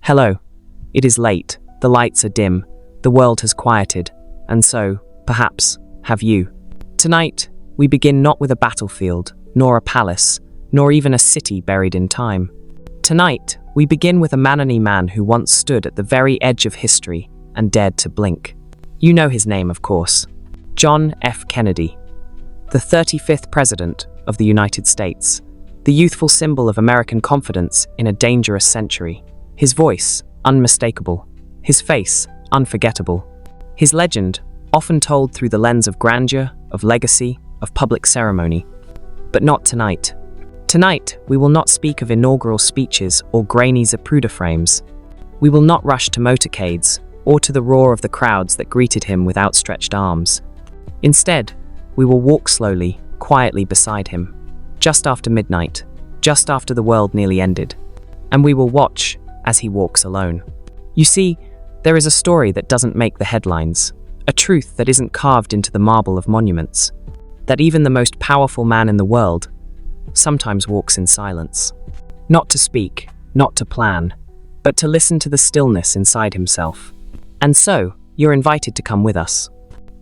Hello. It is late, the lights are dim, the world has quieted, and so, perhaps, have you. Tonight, we begin not with a battlefield, nor a palace, nor even a city buried in time. Tonight, we begin with a Manani man who once stood at the very edge of history and dared to blink. You know his name, of course. John F. Kennedy, the 35th President of the United States, the youthful symbol of American confidence in a dangerous century. His voice, unmistakable. His face, unforgettable. His legend, often told through the lens of grandeur, of legacy, of public ceremony. But not tonight. Tonight, we will not speak of inaugural speeches or grainy Zapruder frames. We will not rush to motorcades or to the roar of the crowds that greeted him with outstretched arms. Instead, we will walk slowly, quietly beside him, just after midnight, just after the world nearly ended, and we will watch as he walks alone. You see, there is a story that doesn't make the headlines, a truth that isn't carved into the marble of monuments, that even the most powerful man in the world sometimes walks in silence. Not to speak, not to plan, but to listen to the stillness inside himself. And so, you're invited to come with us.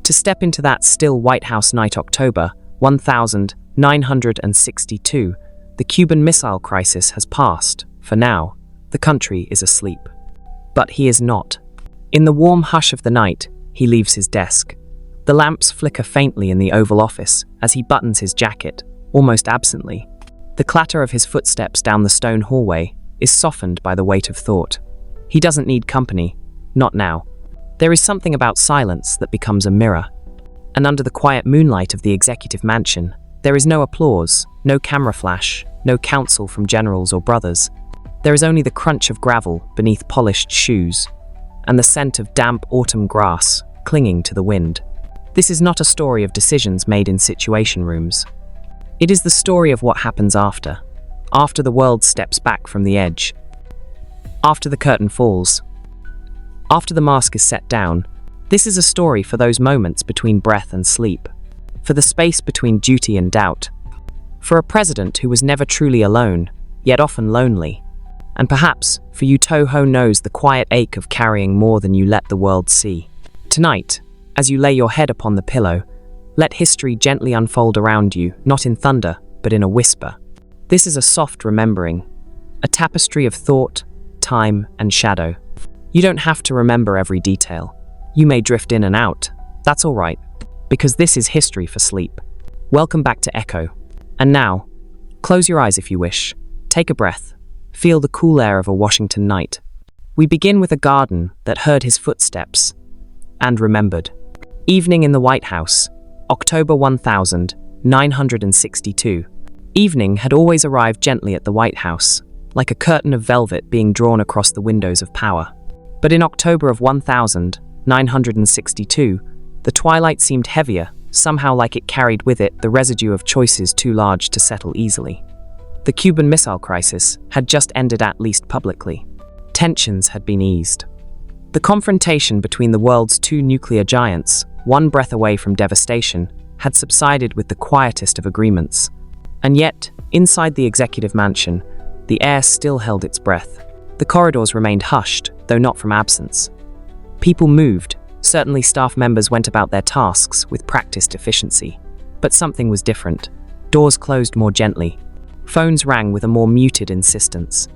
To step into that still White House night, October 1962, the Cuban Missile Crisis has passed. For now, the country is asleep. But he is not. In the warm hush of the night, he leaves his desk. The lamps flicker faintly in the Oval Office as he buttons his jacket, almost absently. The clatter of his footsteps down the stone hallway is softened by the weight of thought. He doesn't need company, not now. There is something about silence that becomes a mirror. And under the quiet moonlight of the executive mansion, there is no applause, no camera flash, no counsel from generals or brothers. There is only the crunch of gravel beneath polished shoes, and the scent of damp autumn grass clinging to the wind. This is not a story of decisions made in situation rooms. It is the story of what happens after the world steps back from the edge, after the curtain falls, after the mask is set down. This is a story for those moments between breath and sleep, for the space between duty and doubt, for a president who was never truly alone, yet often lonely, and perhaps for you Toho knows the quiet ache of carrying more than you let the world see. Tonight, as you lay your head upon the pillow, let history gently unfold around you, not in thunder, but in a whisper. This is a soft remembering, a tapestry of thought, time, and shadow. You don't have to remember every detail. You may drift in and out. That's all right, because this is history for sleep. Welcome back to Echo. And now, close your eyes if you wish. Take a breath. Feel the cool air of a Washington night. We begin with a garden that heard his footsteps and remembered. Evening in the White House, October 1962. Evening had always arrived gently at the White House, like a curtain of velvet being drawn across the windows of power. But in October of 1962, the twilight seemed heavier, somehow like it carried with it the residue of choices too large to settle easily. The Cuban Missile Crisis had just ended, at least publicly. Tensions had been eased. The confrontation between the world's two nuclear giants, one breath away from devastation, had subsided with the quietest of agreements. And yet, inside the executive mansion, the air still held its breath. The corridors remained hushed, though not from absence. People moved. Certainly staff members went about their tasks with practiced efficiency. But something was different. Doors closed more gently. Phones rang with a more muted insistence.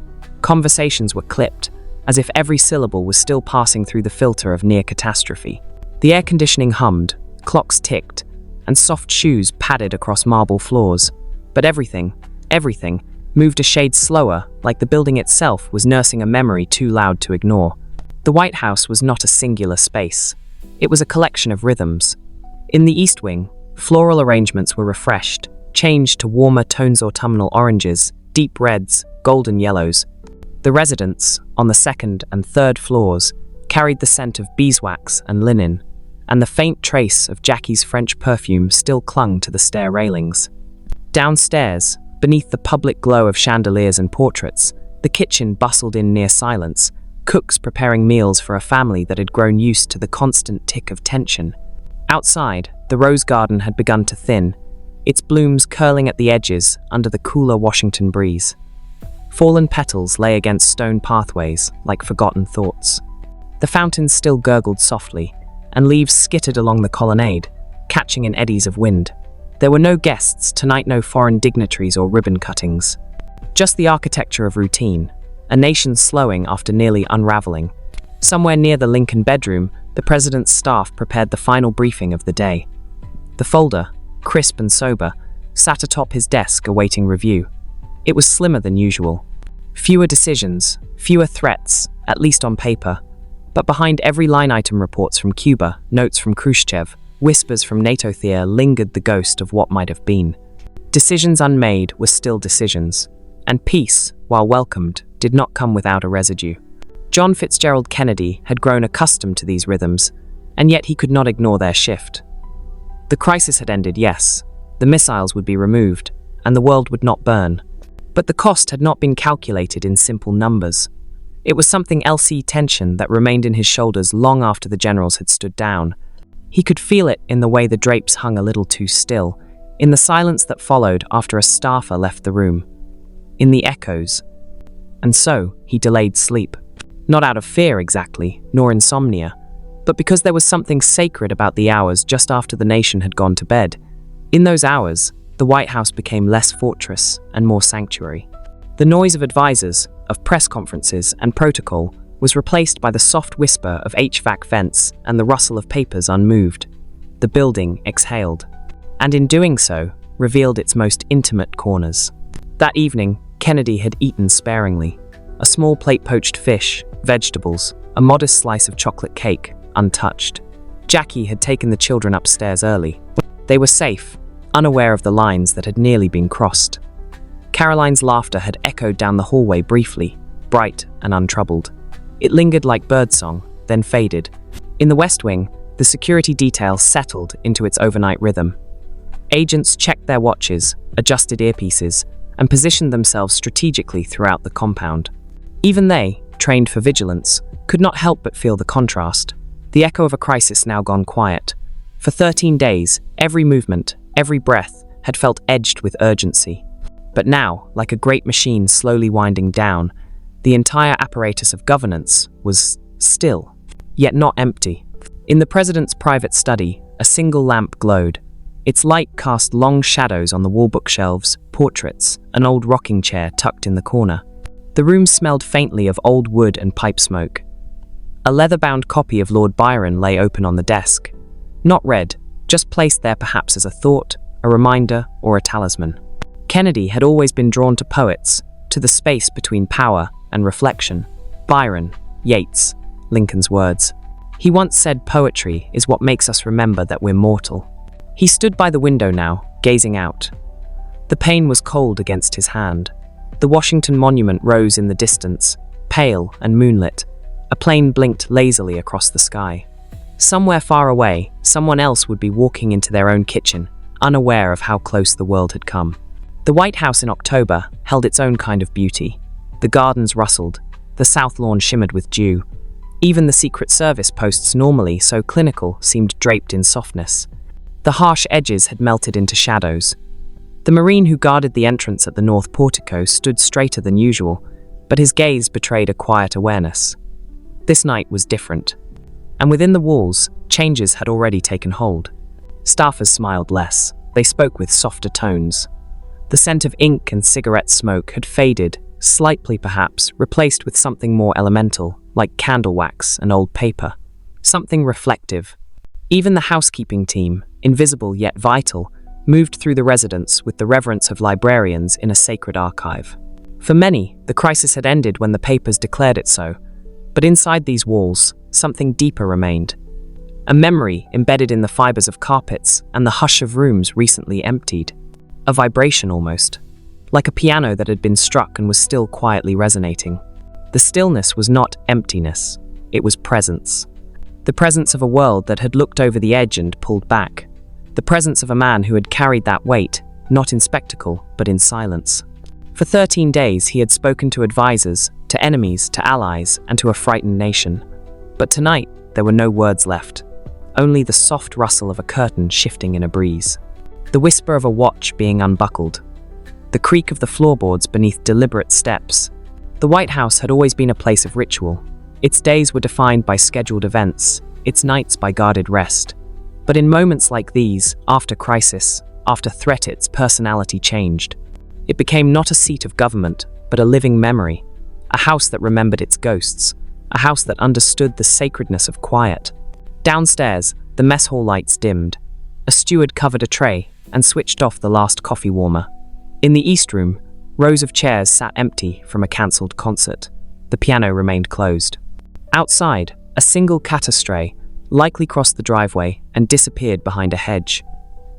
Conversations were clipped, as if every syllable was still passing through the filter of near catastrophe. The air conditioning hummed, clocks ticked, and soft shoes padded across marble floors. But everything moved a shade slower, like the building itself was nursing a memory too loud to ignore. The White House was not a singular space. It was a collection of rhythms. In the East Wing, floral arrangements were refreshed, changed to warmer tones, autumnal oranges, deep reds, golden yellows. The residence, on the second and third floors, carried the scent of beeswax and linen, and the faint trace of Jackie's French perfume still clung to the stair railings. Downstairs, beneath the public glow of chandeliers and portraits, the kitchen bustled in near silence, cooks preparing meals for a family that had grown used to the constant tick of tension. Outside, the rose garden had begun to thin, its blooms curling at the edges under the cooler Washington breeze. Fallen petals lay against stone pathways like forgotten thoughts. The fountains still gurgled softly, and leaves skittered along the colonnade, catching in eddies of wind. There were no guests tonight, no foreign dignitaries or ribbon cuttings. Just the architecture of routine, a nation slowing after nearly unraveling. Somewhere near the Lincoln bedroom, the president's staff prepared the final briefing of the day. The folder, crisp and sober, sat atop his desk awaiting review. It was slimmer than usual. Fewer decisions, fewer threats, at least on paper. But behind every line item, reports from Cuba, notes from Khrushchev, whispers from NATO Thea, lingered the ghost of what might have been. Decisions unmade were still decisions, and peace, while welcomed, did not come without a residue. John Fitzgerald Kennedy had grown accustomed to these rhythms, and yet he could not ignore their shift. The crisis had ended, yes. The missiles would be removed, and the world would not burn. But the cost had not been calculated in simple numbers. It was something else, tension that remained in his shoulders long after the generals had stood down. He could feel it in the way the drapes hung a little too still, in the silence that followed after a staffer left the room, in the echoes. And so, he delayed sleep. Not out of fear exactly, nor insomnia, but because there was something sacred about the hours just after the nation had gone to bed. In those hours, the White House became less fortress and more sanctuary. The noise of advisors, of press conferences and protocol was replaced by the soft whisper of HVAC vents and the rustle of papers unmoved. The building exhaled, and in doing so, revealed its most intimate corners. That evening, Kennedy had eaten sparingly. A small plate poached fish, vegetables, a modest slice of chocolate cake, untouched. Jackie had taken the children upstairs early. They were safe, unaware of the lines that had nearly been crossed. Caroline's laughter had echoed down the hallway briefly, bright and untroubled. It lingered like birdsong, then faded. In the West Wing, the security detail settled into its overnight rhythm. Agents checked their watches, adjusted earpieces, and positioned themselves strategically throughout the compound. Even they, trained for vigilance, could not help but feel the contrast. The echo of a crisis now gone quiet. For 13 days, every movement, every breath, had felt edged with urgency. But now, like a great machine slowly winding down, the entire apparatus of governance was still, yet not empty. In the president's private study, a single lamp glowed. Its light cast long shadows on the wall bookshelves, portraits, an old rocking chair tucked in the corner. The room smelled faintly of old wood and pipe smoke. A leather-bound copy of Lord Byron lay open on the desk. Not read, just placed there perhaps as a thought, a reminder, or a talisman. Kennedy had always been drawn to poets, to the space between power and reflection. Byron, Yeats, Lincoln's words. He once said poetry is what makes us remember that we're mortal. He stood by the window now, gazing out. The pane was cold against his hand. The Washington Monument rose in the distance, pale and moonlit. A plane blinked lazily across the sky. Somewhere far away, someone else would be walking into their own kitchen, unaware of how close the world had come. The White House in October held its own kind of beauty. The gardens rustled, the south lawn shimmered with dew. Even the Secret Service posts, normally so clinical, seemed draped in softness. The harsh edges had melted into shadows. The Marine who guarded the entrance at the north portico stood straighter than usual, but his gaze betrayed a quiet awareness. This night was different. And within the walls, changes had already taken hold. Staffers smiled less. They spoke with softer tones. The scent of ink and cigarette smoke had faded, slightly perhaps, replaced with something more elemental, like candle wax and old paper. Something reflective. Even the housekeeping team, invisible yet vital, moved through the residence with the reverence of librarians in a sacred archive. For many, the crisis had ended when the papers declared it so. But inside these walls, something deeper remained. A memory embedded in the fibers of carpets and the hush of rooms recently emptied. A vibration almost, like a piano that had been struck and was still quietly resonating. The stillness was not emptiness, it was presence. The presence of a world that had looked over the edge and pulled back. The presence of a man who had carried that weight, not in spectacle, but in silence. For 13 days he had spoken to advisors, to enemies, to allies, and to a frightened nation. But tonight, there were no words left. Only the soft rustle of a curtain shifting in a breeze. The whisper of a watch being unbuckled. The the creak of the floorboards beneath deliberate steps. The White House had always been a place of ritual. Its days were defined by scheduled events, its nights by guarded rest. But in moments like these, after crisis, after threat, its personality changed. It became not a seat of government, but a living memory, a house that remembered its ghosts, a house that understood the sacredness of quiet. Downstairs, the mess hall lights dimmed. A steward covered a tray and switched off the last coffee warmer. In the East Room, rows of chairs sat empty from a cancelled concert. The piano remained closed. Outside, a single cat astray likely crossed the driveway and disappeared behind a hedge.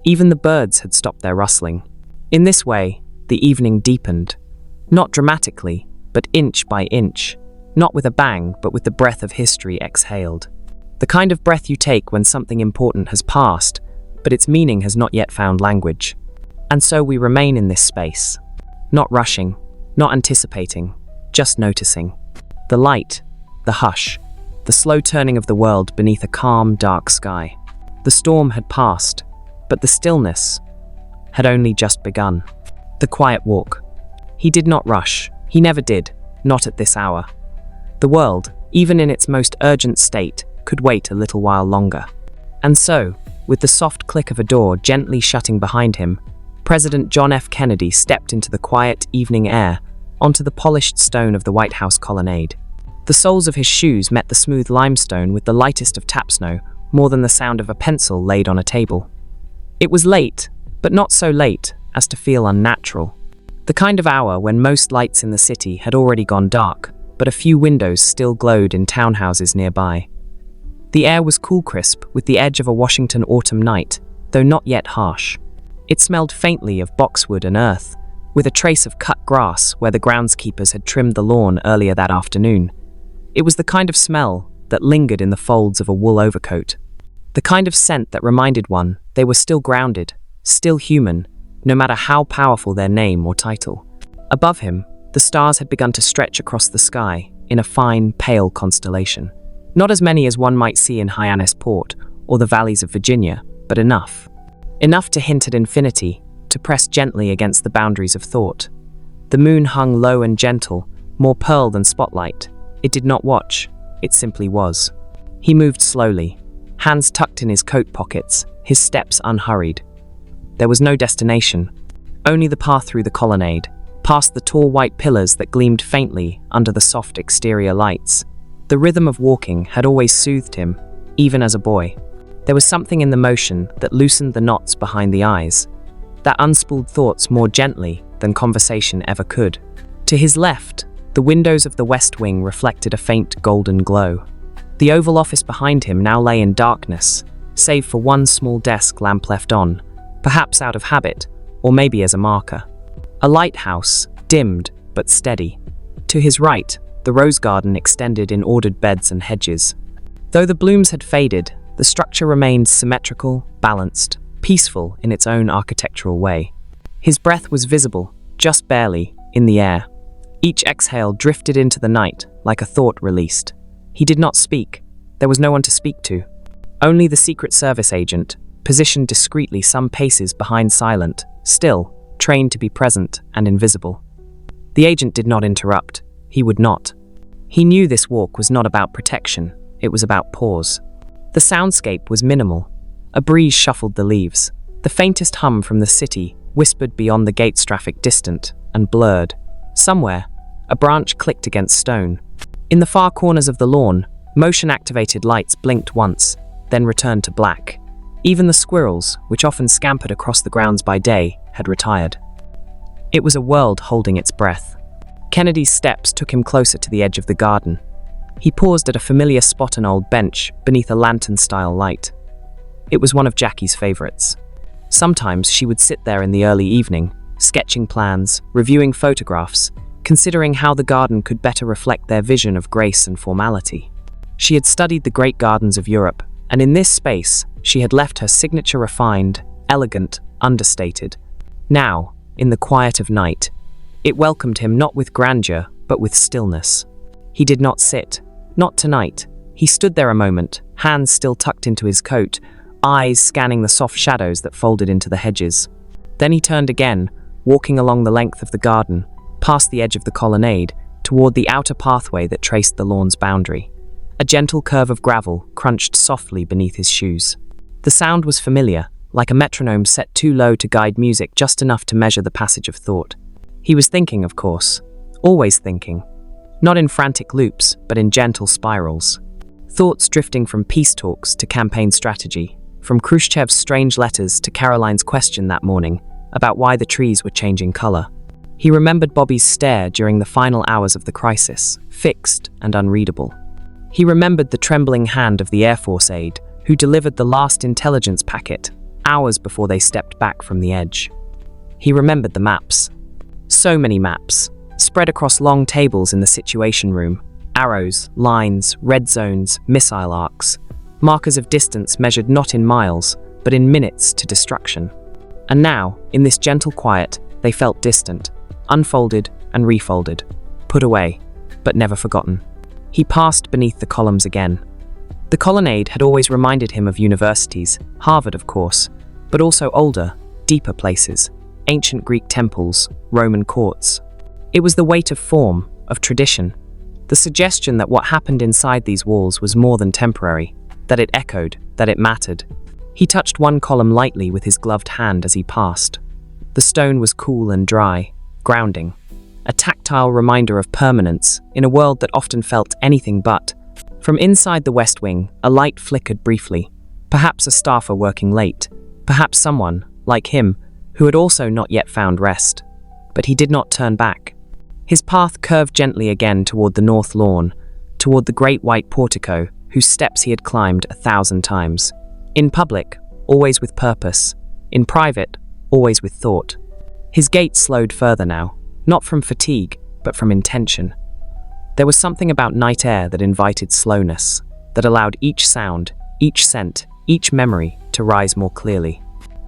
Even the birds had stopped their rustling. In this way, the evening deepened. Not dramatically, but inch by inch. Not with a bang, but with the breath of history exhaled. The kind of breath you take when something important has passed, but its meaning has not yet found language. And so we remain in this space. Not rushing, not anticipating, just noticing. The light, the hush, the slow turning of the world beneath a calm, dark sky. The storm had passed, but the stillness had only just begun. The quiet walk. He did not rush. He never did, not at this hour. The world, even in its most urgent state, could wait a little while longer. And so, with the soft click of a door gently shutting behind him, President John F. Kennedy stepped into the quiet evening air, onto the polished stone of the White House colonnade. The soles of his shoes met the smooth limestone with the lightest of tap snow, more than the sound of a pencil laid on a table. It was late, but not so late as to feel unnatural. The kind of hour when most lights in the city had already gone dark, but a few windows still glowed in townhouses nearby. The air was cool crisp with the edge of a Washington autumn night, though not yet harsh. It smelled faintly of boxwood and earth, with a trace of cut grass where the groundskeepers had trimmed the lawn earlier that afternoon. It was the kind of smell that lingered in the folds of a wool overcoat. The kind of scent that reminded one they were still grounded, still human, no matter how powerful their name or title. Above him, the stars had begun to stretch across the sky in a fine, pale constellation. Not as many as one might see in Hyannis Port or the valleys of Virginia, but enough. Enough to hint at infinity, to press gently against the boundaries of thought. The moon hung low and gentle, more pearl than spotlight. It did not watch, it simply was. He moved slowly, hands tucked in his coat pockets, his steps unhurried. There was no destination, only the path through the colonnade, past the tall white pillars that gleamed faintly under the soft exterior lights. The rhythm of walking had always soothed him, even as a boy. There was something in the motion that loosened the knots behind the eyes, that unspooled thoughts more gently than conversation ever could. To his left, the windows of the West Wing reflected a faint golden glow. The Oval Office behind him now lay in darkness, save for one small desk lamp left on, perhaps out of habit, or maybe as a marker. A lighthouse, dimmed but steady. To his right, the rose garden extended in ordered beds and hedges. Though the blooms had faded, the structure remained symmetrical, balanced, peaceful in its own architectural way. His breath was visible, just barely, in the air. Each exhale drifted into the night like a thought released. He did not speak. There was no one to speak to. Only the Secret Service agent, positioned discreetly some paces behind silent, still, trained to be present and invisible. The agent did not interrupt. He would not. He knew this walk was not about protection. It was about pause. The soundscape was minimal. A breeze shuffled the leaves. The faintest hum from the city whispered beyond the gate's traffic, distant and blurred. Somewhere, a branch clicked against stone. In the far corners of the lawn, motion-activated lights blinked once, then returned to black. Even the squirrels, which often scampered across the grounds by day, had retired. It was a world holding its breath. Kennedy's steps took him closer to the edge of the garden. He paused at a familiar spot, an old bench beneath a lantern-style light. It was one of Jackie's favorites. Sometimes she would sit there in the early evening, sketching plans, reviewing photographs, considering how the garden could better reflect their vision of grace and formality. She had studied the great gardens of Europe, and in this space, she had left her signature refined, elegant, understated. Now, in the quiet of night, it welcomed him not with grandeur, but with stillness. He did not sit, not tonight. He stood there a moment, hands still tucked into his coat, eyes scanning the soft shadows that folded into the hedges. Then he turned again, walking along the length of the garden, past the edge of the colonnade, toward the outer pathway that traced the lawn's boundary. A gentle curve of gravel crunched softly beneath his shoes. The sound was familiar, like a metronome set too low to guide music just enough to measure the passage of thought. He was thinking, of course. Always thinking. Not in frantic loops, but in gentle spirals. Thoughts drifting from peace talks to campaign strategy, from Khrushchev's strange letters to Caroline's question that morning about why the trees were changing color. He remembered Bobby's stare during the final hours of the crisis, fixed and unreadable. He remembered the trembling hand of the Air Force aide who delivered the last intelligence packet, hours before they stepped back from the edge. He remembered the maps. So many maps, spread across long tables in the situation room. Arrows, lines, red zones, missile arcs. Markers of distance measured not in miles, but in minutes to destruction. And now, in this gentle quiet, they felt distant, unfolded and refolded, put away, but never forgotten. He passed beneath the columns again. The colonnade had always reminded him of universities, Harvard of course, but also older, deeper places, ancient Greek temples, Roman courts. It was the weight of form, of tradition, the suggestion that what happened inside these walls was more than temporary, that it echoed, that it mattered. He touched one column lightly with his gloved hand as he passed. The stone was cool and dry, grounding, a tactile reminder of permanence in a world that often felt anything but. From inside the West Wing, a light flickered briefly, perhaps a staffer working late, perhaps someone, like him, who had also not yet found rest. But he did not turn back. His path curved gently again toward the north lawn, toward the great white portico whose steps he had climbed 1,000 times. In public, always with purpose. In private, always with thought. His gait slowed further now, not from fatigue, but from intention. There was something about night air that invited slowness, that allowed each sound, each scent, each memory to rise more clearly.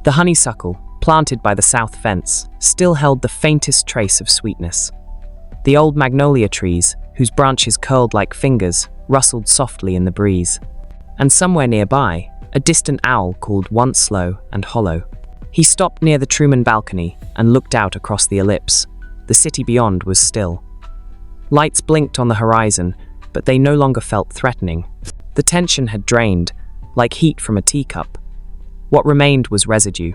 The honeysuckle, planted by the south fence, still held the faintest trace of sweetness. The old magnolia trees, whose branches curled like fingers, rustled softly in the breeze. And somewhere nearby, a distant owl called once low and hollow. He stopped near the Truman balcony and looked out across the ellipse. The city beyond was still. Lights blinked on the horizon, but they no longer felt threatening. The tension had drained, like heat from a teacup. What remained was residue,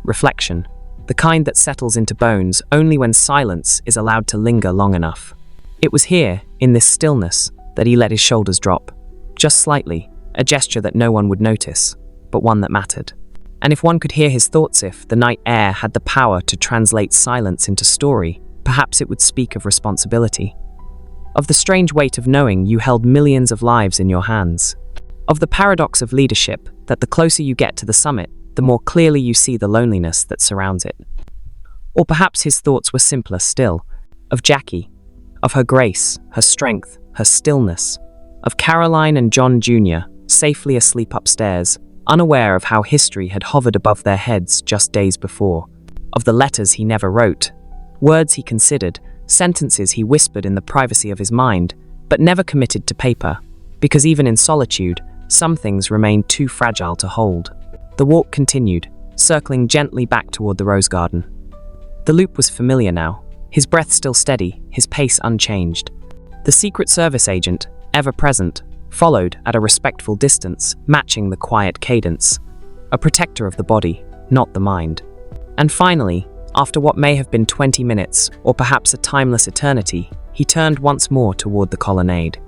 reflection, the kind that settles into bones only when silence is allowed to linger long enough. It was here, in this stillness, that he let his shoulders drop, just slightly, a gesture that no one would notice, but one that mattered. And if one could hear his thoughts, if the night air had the power to translate silence into story, perhaps it would speak of responsibility. Of the strange weight of knowing you held millions of lives in your hands. Of the paradox of leadership, that the closer you get to the summit, the more clearly you see the loneliness that surrounds it. Or perhaps his thoughts were simpler still, of Jackie, of her grace, her strength, her stillness, of Caroline and John Jr., safely asleep upstairs, unaware of how history had hovered above their heads just days before, of the letters he never wrote, words he considered, sentences he whispered in the privacy of his mind, but never committed to paper, because even in solitude, some things remained too fragile to hold. The walk continued, circling gently back toward the rose garden. The loop was familiar now, his breath still steady, his pace unchanged. The Secret Service agent, ever present, followed at a respectful distance, matching the quiet cadence. A protector of the body, not the mind. And finally, after what may have been 20 minutes, or perhaps a timeless eternity, he turned once more toward the colonnade.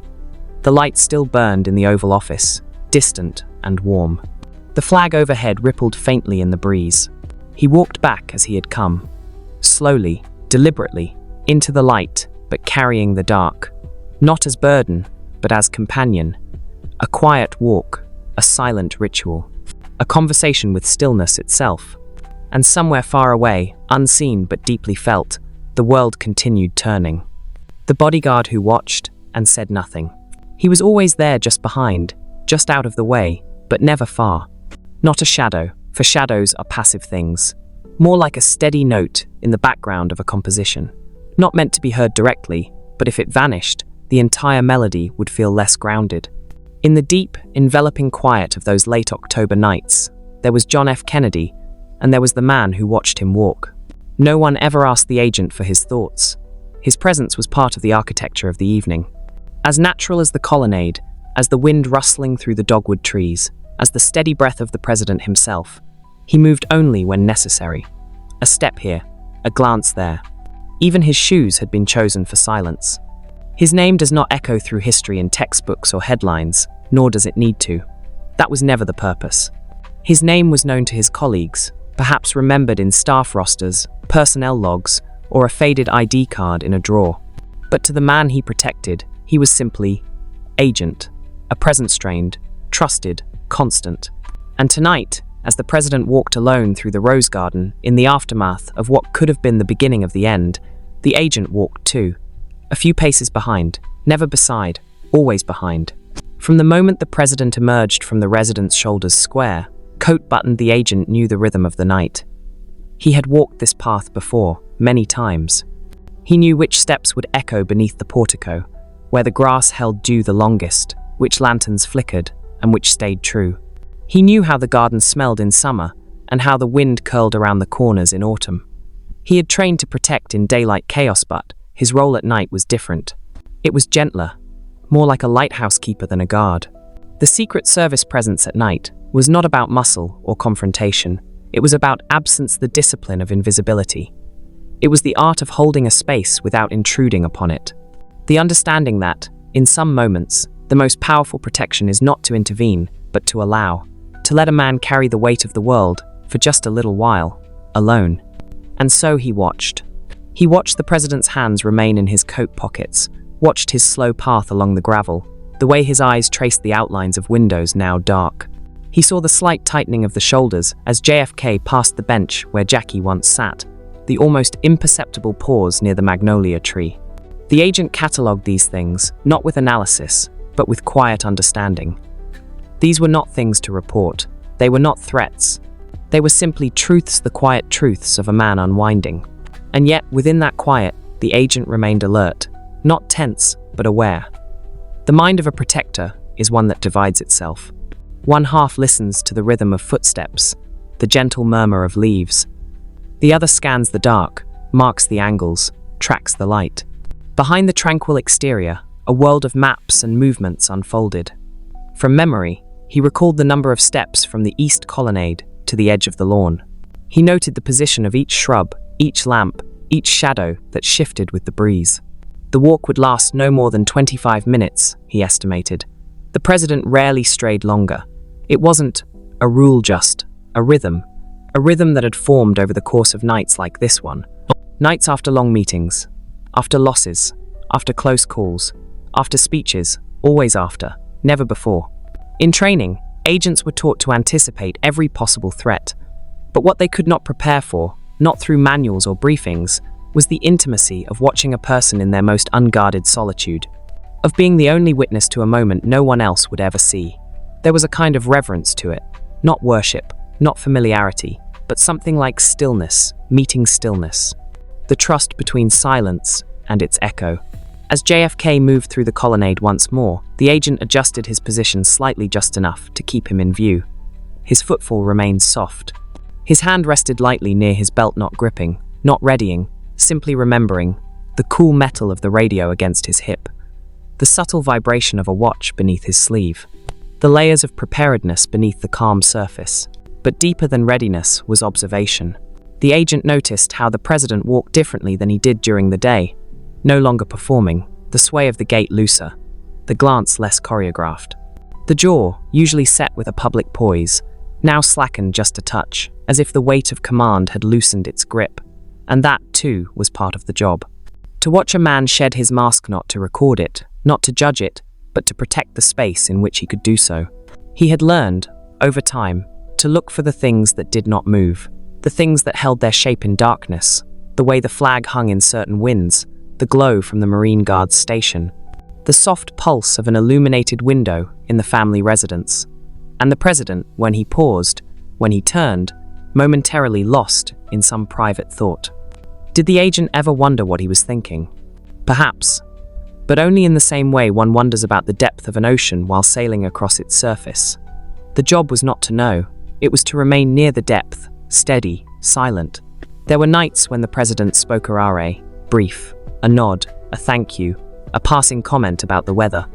The light still burned in the Oval Office, distant and warm. The flag overhead rippled faintly in the breeze. He walked back as he had come, slowly, deliberately, into the light, but carrying the dark. Not as burden, but as companion. A quiet walk, a silent ritual, a conversation with stillness itself. And somewhere far away, unseen but deeply felt, the world continued turning. The bodyguard who watched and said nothing. He was always there just behind, just out of the way, but never far. Not a shadow, for shadows are passive things. More like a steady note in the background of a composition. Not meant to be heard directly, but if it vanished, the entire melody would feel less grounded. In the deep, enveloping quiet of those late October nights, there was John F. Kennedy, and there was the man who watched him walk. No one ever asked the agent for his thoughts. His presence was part of the architecture of the evening. As natural as the colonnade, as the wind rustling through the dogwood trees, as the steady breath of the president himself, he moved only when necessary. A step here, a glance there. Even his shoes had been chosen for silence. His name does not echo through history in textbooks or headlines, nor does it need to. That was never the purpose. His name was known to his colleagues, perhaps remembered in staff rosters, personnel logs, or a faded ID card in a drawer. But to the man he protected, he was simply agent, a presence-strained, trusted, constant. And tonight, as the president walked alone through the rose garden in the aftermath of what could have been the beginning of the end, the agent walked too. A few paces behind, never beside, always behind. From the moment the president emerged from the residence shoulders square, coat-buttoned, the agent knew the rhythm of the night. He had walked this path before, many times. He knew which steps would echo beneath the portico, where the grass held dew the longest, which lanterns flickered, and which stayed true. He knew how the garden smelled in summer, and how the wind curled around the corners in autumn. He had trained to protect in daylight chaos, but his role at night was different. It was gentler, more like a lighthouse keeper than a guard. The Secret Service presence at night was not about muscle or confrontation. It was about absence, the discipline of invisibility. It was the art of holding a space without intruding upon it. The understanding that, in some moments, the most powerful protection is not to intervene, but to allow, to let a man carry the weight of the world for just a little while, alone. And so he watched. He watched the president's hands remain in his coat pockets, watched his slow path along the gravel, the way his eyes traced the outlines of windows now dark. He saw the slight tightening of the shoulders as JFK passed the bench where Jackie once sat, the almost imperceptible pause near the magnolia tree. The agent catalogued these things, not with analysis, but with quiet understanding. These were not things to report. They were not threats. They were simply truths, the quiet truths of a man unwinding. And yet, within that quiet, the agent remained alert, not tense, but aware. The mind of a protector is one that divides itself. One half listens to the rhythm of footsteps, the gentle murmur of leaves. The other scans the dark, marks the angles, tracks the light. Behind the tranquil exterior, a world of maps and movements unfolded. From memory, he recalled the number of steps from the east colonnade to the edge of the lawn. He noted the position of each shrub, each lamp, each shadow that shifted with the breeze. The walk would last no more than 25 minutes, he estimated. The president rarely strayed longer. It wasn't a rule, just a rhythm that had formed over the course of nights like this one. Nights after long meetings, after losses, after close calls, after speeches, always after, never before. In training, agents were taught to anticipate every possible threat, but what they could not prepare for, not through manuals or briefings, was the intimacy of watching a person in their most unguarded solitude, of being the only witness to a moment no one else would ever see. There was a kind of reverence to it, not worship, not familiarity, but something like stillness, meeting stillness. The trust between silence and its echo. As JFK moved through the colonnade once more, the agent adjusted his position slightly, just enough to keep him in view. His footfall remained soft. His hand rested lightly near his belt, not gripping, not readying, simply remembering, the cool metal of the radio against his hip, the subtle vibration of a watch beneath his sleeve, the layers of preparedness beneath the calm surface. But deeper than readiness was observation. The agent noticed how the president walked differently than he did during the day, no longer performing, the sway of the gait looser, the glance less choreographed. The jaw, usually set with a public poise, now slackened just a touch, as if the weight of command had loosened its grip. And that, too, was part of the job. To watch a man shed his mask, not to record it, not to judge it, but to protect the space in which he could do so. He had learned, over time, to look for the things that did not move, the things that held their shape in darkness, the way the flag hung in certain winds, the glow from the Marine Guard's station, the soft pulse of an illuminated window in the family residence. And the president, when he paused, when he turned, momentarily lost in some private thought. Did the agent ever wonder what he was thinking? Perhaps, but only in the same way one wonders about the depth of an ocean while sailing across its surface. The job was not to know, it was to remain near the depth, steady, silent. There were nights when the president spoke a rare, brief, a nod, a thank you, a passing comment about the weather.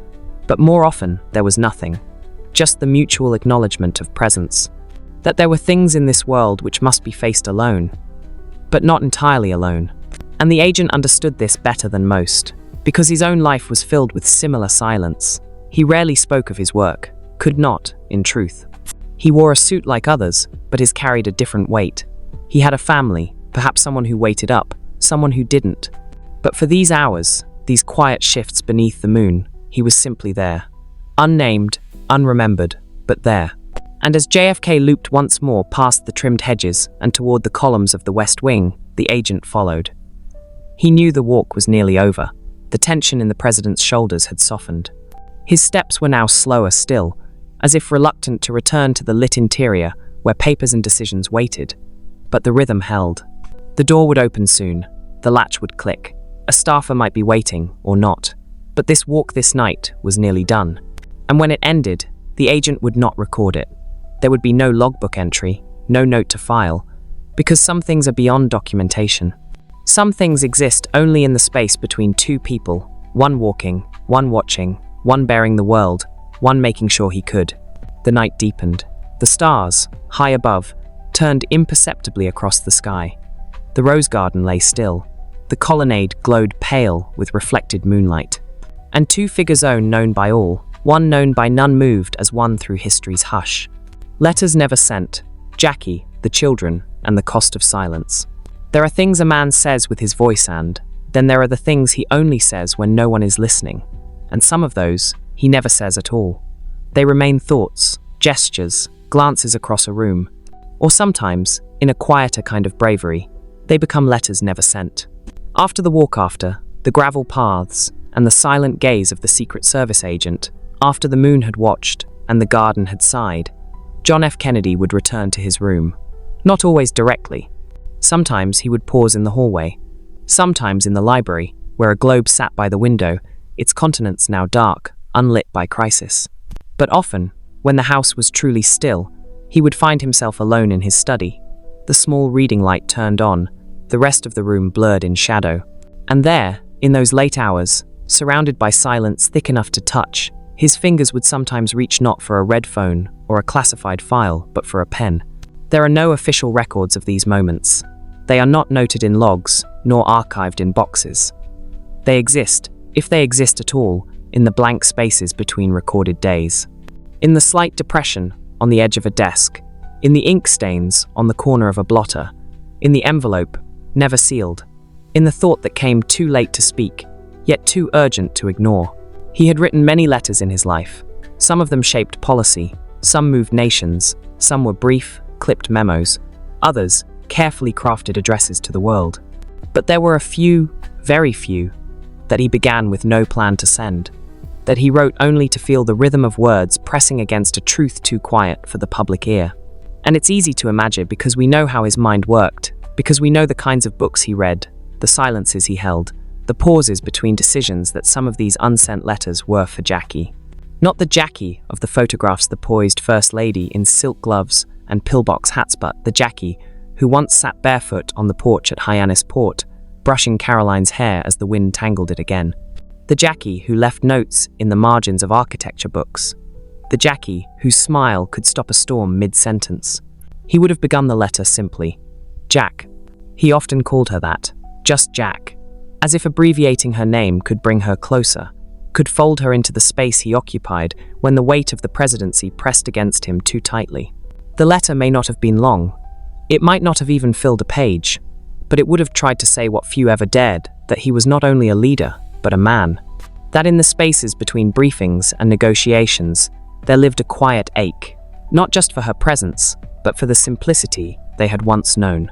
But more often, there was nothing. Just the mutual acknowledgement of presence. That there were things in this world which must be faced alone. But not entirely alone. And the agent understood this better than most, because his own life was filled with similar silence. He rarely spoke of his work, could not, in truth. He wore a suit like others, but his carried a different weight. He had a family, perhaps someone who waited up, someone who didn't. But for these hours, these quiet shifts beneath the moon, he was simply there. Unnamed, unremembered, but there. And as JFK looped once more past the trimmed hedges and toward the columns of the West Wing, the agent followed. He knew the walk was nearly over. The tension in the president's shoulders had softened. His steps were now slower still, as if reluctant to return to the lit interior where papers and decisions waited. But the rhythm held. The door would open soon. The latch would click. A staffer might be waiting, or not. But this walk this night was nearly done. And when it ended, the agent would not record it. There would be no logbook entry, no note to file, because some things are beyond documentation. Some things exist only in the space between two people, one walking, one watching, one bearing the world, one making sure he could. The night deepened. The stars, high above, turned imperceptibly across the sky. The rose garden lay still. The colonnade glowed pale with reflected moonlight. And two figures known by all, one known by none, moved as one through history's hush. Letters never sent, Jackie, the children, and the cost of silence. There are things a man says with his voice, and then there are the things he only says when no one is listening. And some of those he never says at all. They remain thoughts, gestures, glances across a room. Or sometimes, in a quieter kind of bravery, they become letters never sent. After the walk, after the gravel paths, and the silent gaze of the Secret Service agent, after the moon had watched and the garden had sighed, John F. Kennedy would return to his room. Not always directly. Sometimes he would pause in the hallway. Sometimes in the library, where a globe sat by the window, its contents now dark, unlit by crisis. But often, when the house was truly still, he would find himself alone in his study. The small reading light turned on, the rest of the room blurred in shadow. And there, in those late hours, surrounded by silence thick enough to touch, his fingers would sometimes reach not for a red phone or a classified file, but for a pen. There are no official records of these moments. They are not noted in logs, nor archived in boxes. They exist, if they exist at all, in the blank spaces between recorded days. In the slight depression on the edge of a desk, in the ink stains on the corner of a blotter, in the envelope, never sealed, in the thought that came too late to speak, yet too urgent to ignore. He had written many letters in his life. Some of them shaped policy, some moved nations, some were brief, clipped memos, others, carefully crafted addresses to the world. But there were a few, very few, that he began with no plan to send, that he wrote only to feel the rhythm of words pressing against a truth too quiet for the public ear. And it's easy to imagine because we know how his mind worked, because we know the kinds of books he read, the silences he held, the pauses between decisions, that some of these unsent letters were for Jackie. Not the Jackie of the photographs, the poised First Lady in silk gloves and pillbox hats, but the Jackie who once sat barefoot on the porch at Hyannis Port, brushing Caroline's hair as the wind tangled it again. The Jackie who left notes in the margins of architecture books. The Jackie whose smile could stop a storm mid-sentence. He would have begun the letter simply, Jack. He often called her that, just Jack, as if abbreviating her name could bring her closer, could fold her into the space he occupied when the weight of the presidency pressed against him too tightly. The letter may not have been long. It might not have even filled a page, but it would have tried to say what few ever dared, that he was not only a leader, but a man. That in the spaces between briefings and negotiations, there lived a quiet ache, not just for her presence, but for the simplicity they had once known.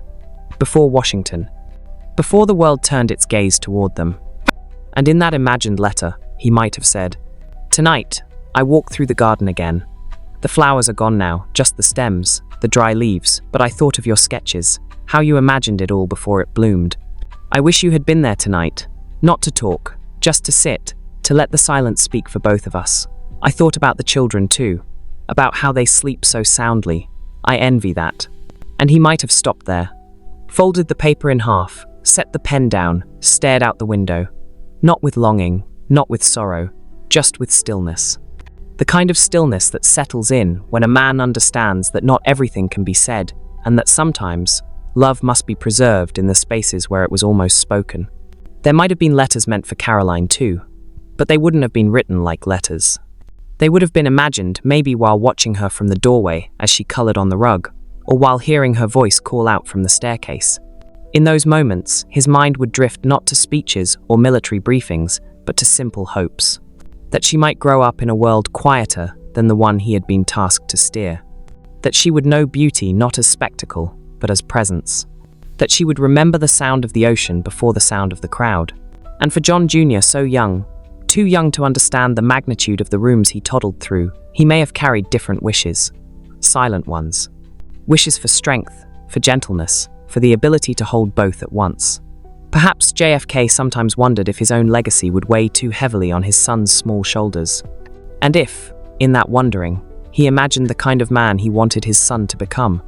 Before Washington, before the world turned its gaze toward them. And in that imagined letter, he might have said, "Tonight, I walk through the garden again. The flowers are gone now, just the stems, the dry leaves, but I thought of your sketches, how you imagined it all before it bloomed. I wish you had been there tonight, not to talk, just to sit, to let the silence speak for both of us. I thought about the children too, about how they sleep so soundly. I envy that." And he might have stopped there. folded the paper in half, set the pen down, stared out the window. Not with longing, not with sorrow, just with stillness. The kind of stillness that settles in when a man understands that not everything can be said, and that sometimes love must be preserved in the spaces where it was almost spoken. There might have been letters meant for Caroline too, but they wouldn't have been written like letters. They would have been imagined maybe while watching her from the doorway as she colored on the rug, or while hearing her voice call out from the staircase. In those moments, his mind would drift not to speeches or military briefings, but to simple hopes. That she might grow up in a world quieter than the one he had been tasked to steer. That she would know beauty not as spectacle, but as presence. That she would remember the sound of the ocean before the sound of the crowd. And for John Jr., so young, too young to understand the magnitude of the rooms he toddled through, he may have carried different wishes. Silent ones. Wishes for strength, for gentleness, for the ability to hold both at once. Perhaps JFK sometimes wondered if his own legacy would weigh too heavily on his son's small shoulders. And if, in that wondering, he imagined the kind of man he wanted his son to become.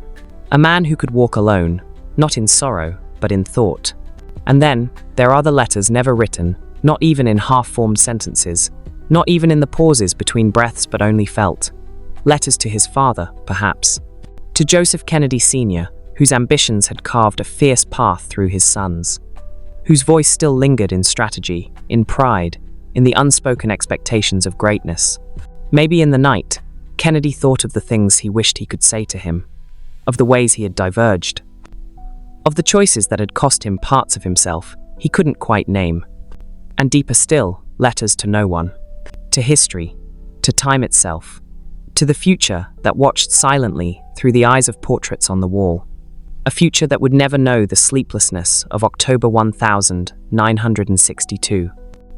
A man who could walk alone, not in sorrow, but in thought. And then, there are the letters never written, not even in half-formed sentences, not even in the pauses between breaths but only felt. Letters to his father, perhaps. To Joseph Kennedy Sr., whose ambitions had carved a fierce path through his sons. Whose voice still lingered in strategy, in pride, in the unspoken expectations of greatness. Maybe in the night, Kennedy thought of the things he wished he could say to him, of the ways he had diverged, of the choices that had cost him parts of himself he couldn't quite name. And deeper still, letters to no one. To history, to time itself, to the future that watched silently through the eyes of portraits on the wall. A future that would never know the sleeplessness of October 1962.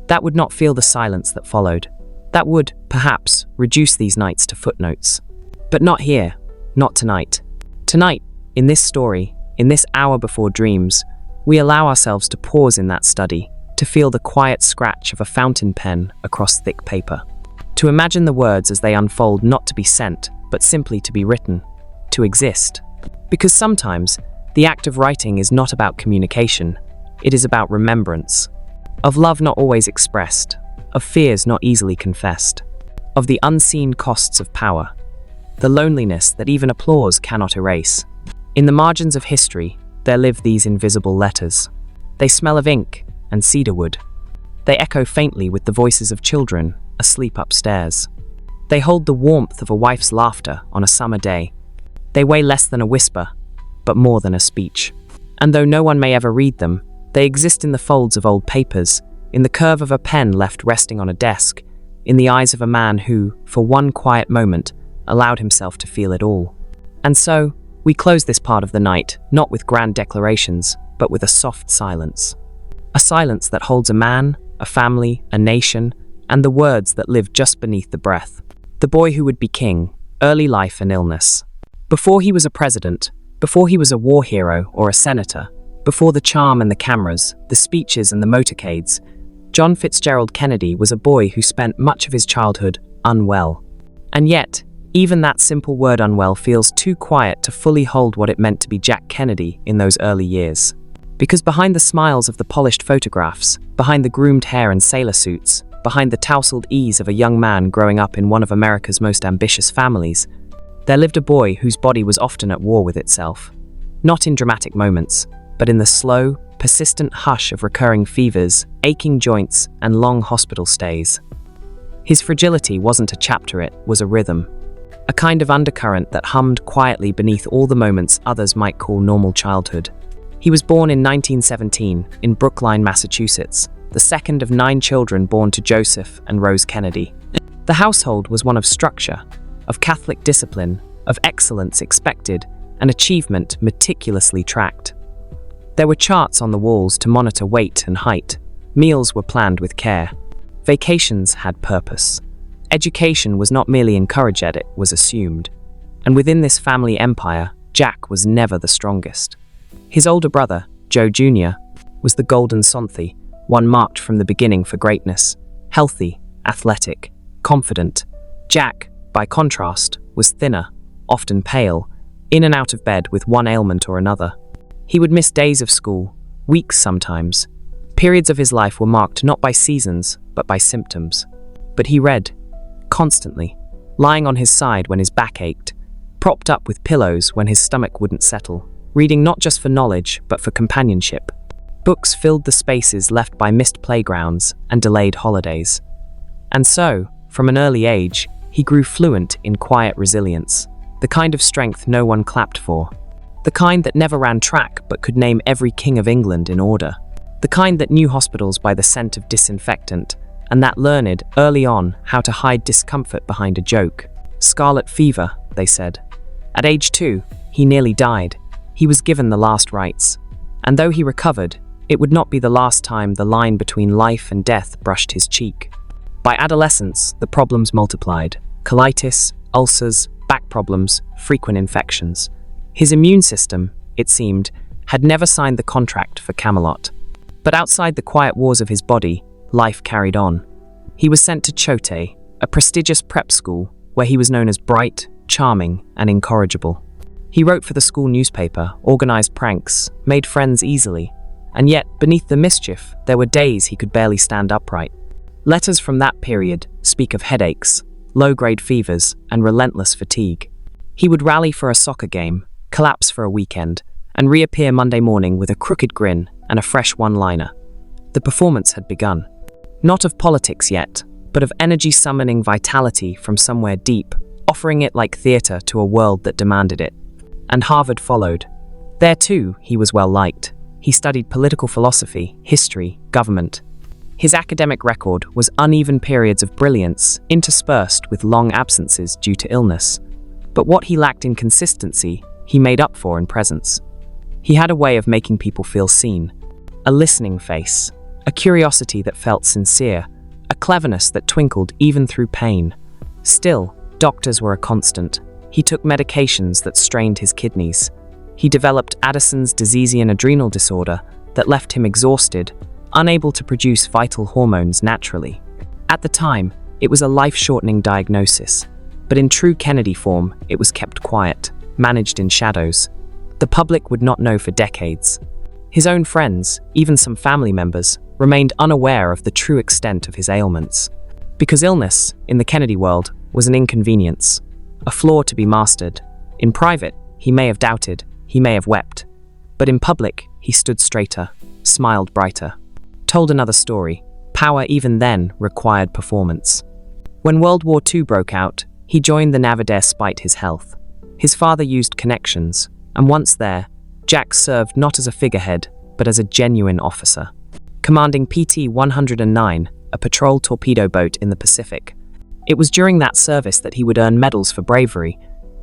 That would not feel the silence that followed. That would, perhaps, reduce these nights to footnotes. But not here, not tonight. Tonight, in this story, in this hour before dreams, we allow ourselves to pause in that study, to feel the quiet scratch of a fountain pen across thick paper. To imagine the words as they unfold not to be sent, but simply to be written, to exist. Because sometimes, the act of writing is not about communication, it is about remembrance. Of love not always expressed, of fears not easily confessed, of the unseen costs of power, the loneliness that even applause cannot erase. In the margins of history, there live these invisible letters. They smell of ink and cedarwood. They echo faintly with the voices of children asleep upstairs. They hold the warmth of a wife's laughter on a summer day. They weigh less than a whisper, but more than a speech. And though no one may ever read them, they exist in the folds of old papers, in the curve of a pen left resting on a desk, in the eyes of a man who, for one quiet moment, allowed himself to feel it all. And so, we close this part of the night, not with grand declarations, but with a soft silence. A silence that holds a man, a family, a nation, and the words that live just beneath the breath. The boy who would be king, early life and illness. Before he was a president, before he was a war hero or a senator, before the charm and the cameras, the speeches and the motorcades, John Fitzgerald Kennedy was a boy who spent much of his childhood unwell. And yet, even that simple word unwell feels too quiet to fully hold what it meant to be Jack Kennedy in those early years. Because behind the smiles of the polished photographs, behind the groomed hair and sailor suits, behind the tousled ease of a young man growing up in one of America's most ambitious families, there lived a boy whose body was often at war with itself. Not in dramatic moments, but in the slow, persistent hush of recurring fevers, aching joints, and long hospital stays. His fragility wasn't a chapter, it was a rhythm. A kind of undercurrent that hummed quietly beneath all the moments others might call normal childhood. He was born in 1917 in Brookline, Massachusetts, the second of 9 children born to Joseph and Rose Kennedy. The household was one of structure, of Catholic discipline, of excellence expected, and achievement meticulously tracked. There were charts on the walls to monitor weight and height. Meals were planned with care. Vacations had purpose. Education was not merely encouraged, it was assumed. And within this family empire, Jack was never the strongest. His older brother, Joe Jr., was the golden Sonthi, one marked from the beginning for greatness. Healthy, athletic, confident. Jack, by contrast, was thinner, often pale, in and out of bed with one ailment or another. He would miss days of school, weeks sometimes. Periods of his life were marked not by seasons, but by symptoms. But he read, constantly, lying on his side when his back ached, propped up with pillows when his stomach wouldn't settle, reading not just for knowledge, but for companionship. Books filled the spaces left by missed playgrounds and delayed holidays. And so, from an early age, he grew fluent in quiet resilience, the kind of strength no one clapped for, the kind that never ran track but could name every king of England in order, the kind that knew hospitals by the scent of disinfectant, and that learned, early on, how to hide discomfort behind a joke. Scarlet fever, they said. At age 2, he nearly died. He was given the last rites. And though he recovered, it would not be the last time the line between life and death brushed his cheek. By adolescence, the problems multiplied. Colitis, ulcers, back problems, frequent infections. His immune system, it seemed, had never signed the contract for Camelot. But outside the quiet wars of his body, life carried on. He was sent to Chote, a prestigious prep school where he was known as bright, charming, and incorrigible. He wrote for the school newspaper, organized pranks, made friends easily, and yet, beneath the mischief, there were days he could barely stand upright. Letters from that period speak of headaches, low-grade fevers, and relentless fatigue. He would rally for a soccer game, collapse for a weekend, and reappear Monday morning with a crooked grin and a fresh one-liner. The performance had begun. Not of politics yet, but of energy-summoning vitality from somewhere deep, offering it like theatre to a world that demanded it. And Harvard followed. There too, he was well liked. He studied political philosophy, history, government. His academic record was uneven periods of brilliance, interspersed with long absences due to illness. But what he lacked in consistency, he made up for in presence. He had a way of making people feel seen. A listening face, a curiosity that felt sincere, a cleverness that twinkled even through pain. Still, doctors were a constant. He took medications that strained his kidneys. He developed Addison's diseasean adrenal disorder that left him exhausted, unable to produce vital hormones naturally. At the time, it was a life-shortening diagnosis, but in true Kennedy form, it was kept quiet, managed in shadows. The public would not know for decades. His own friends, even some family members, remained unaware of the true extent of his ailments. Because illness, in the Kennedy world, was an inconvenience, a flaw to be mastered. In private, he may have doubted, he may have wept. But in public, he stood straighter, smiled brighter. Told another story. Power even then required performance. When World War II broke out, he joined the Navy despite his health. His father used connections, and once there, Jack served not as a figurehead, but as a genuine officer. Commanding PT 109, a patrol torpedo boat in the Pacific. It was during that service that he would earn medals for bravery,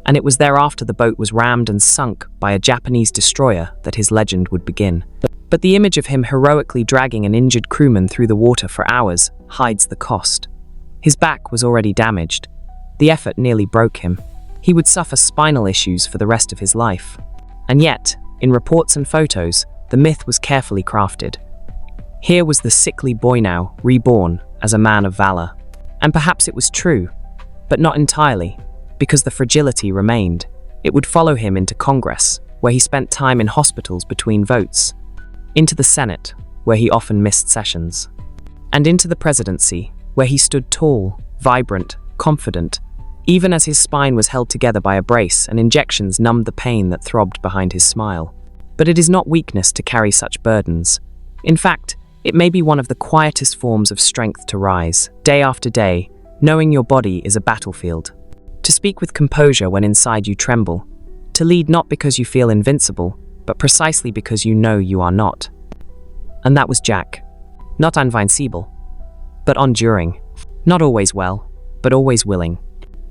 and it was thereafter the boat was rammed and sunk by a Japanese destroyer that his legend would begin. But the image of him heroically dragging an injured crewman through the water for hours hides the cost. His back was already damaged. The effort nearly broke him. He would suffer spinal issues for the rest of his life. And yet, in reports and photos, the myth was carefully crafted. Here was the sickly boy now, reborn as a man of valor. And perhaps it was true, but not entirely, because the fragility remained. It would follow him into Congress, where he spent time in hospitals between votes, into the Senate, where he often missed sessions, and into the presidency, where he stood tall, vibrant, confident, even as his spine was held together by a brace and injections numbed the pain that throbbed behind his smile. But it is not weakness to carry such burdens. In fact, it may be one of the quietest forms of strength to rise, day after day, knowing your body is a battlefield. To speak with composure when inside you tremble. To lead not because you feel invincible, but precisely because you know you are not. And that was Jack. Not invincible, but enduring. Not always well, but always willing.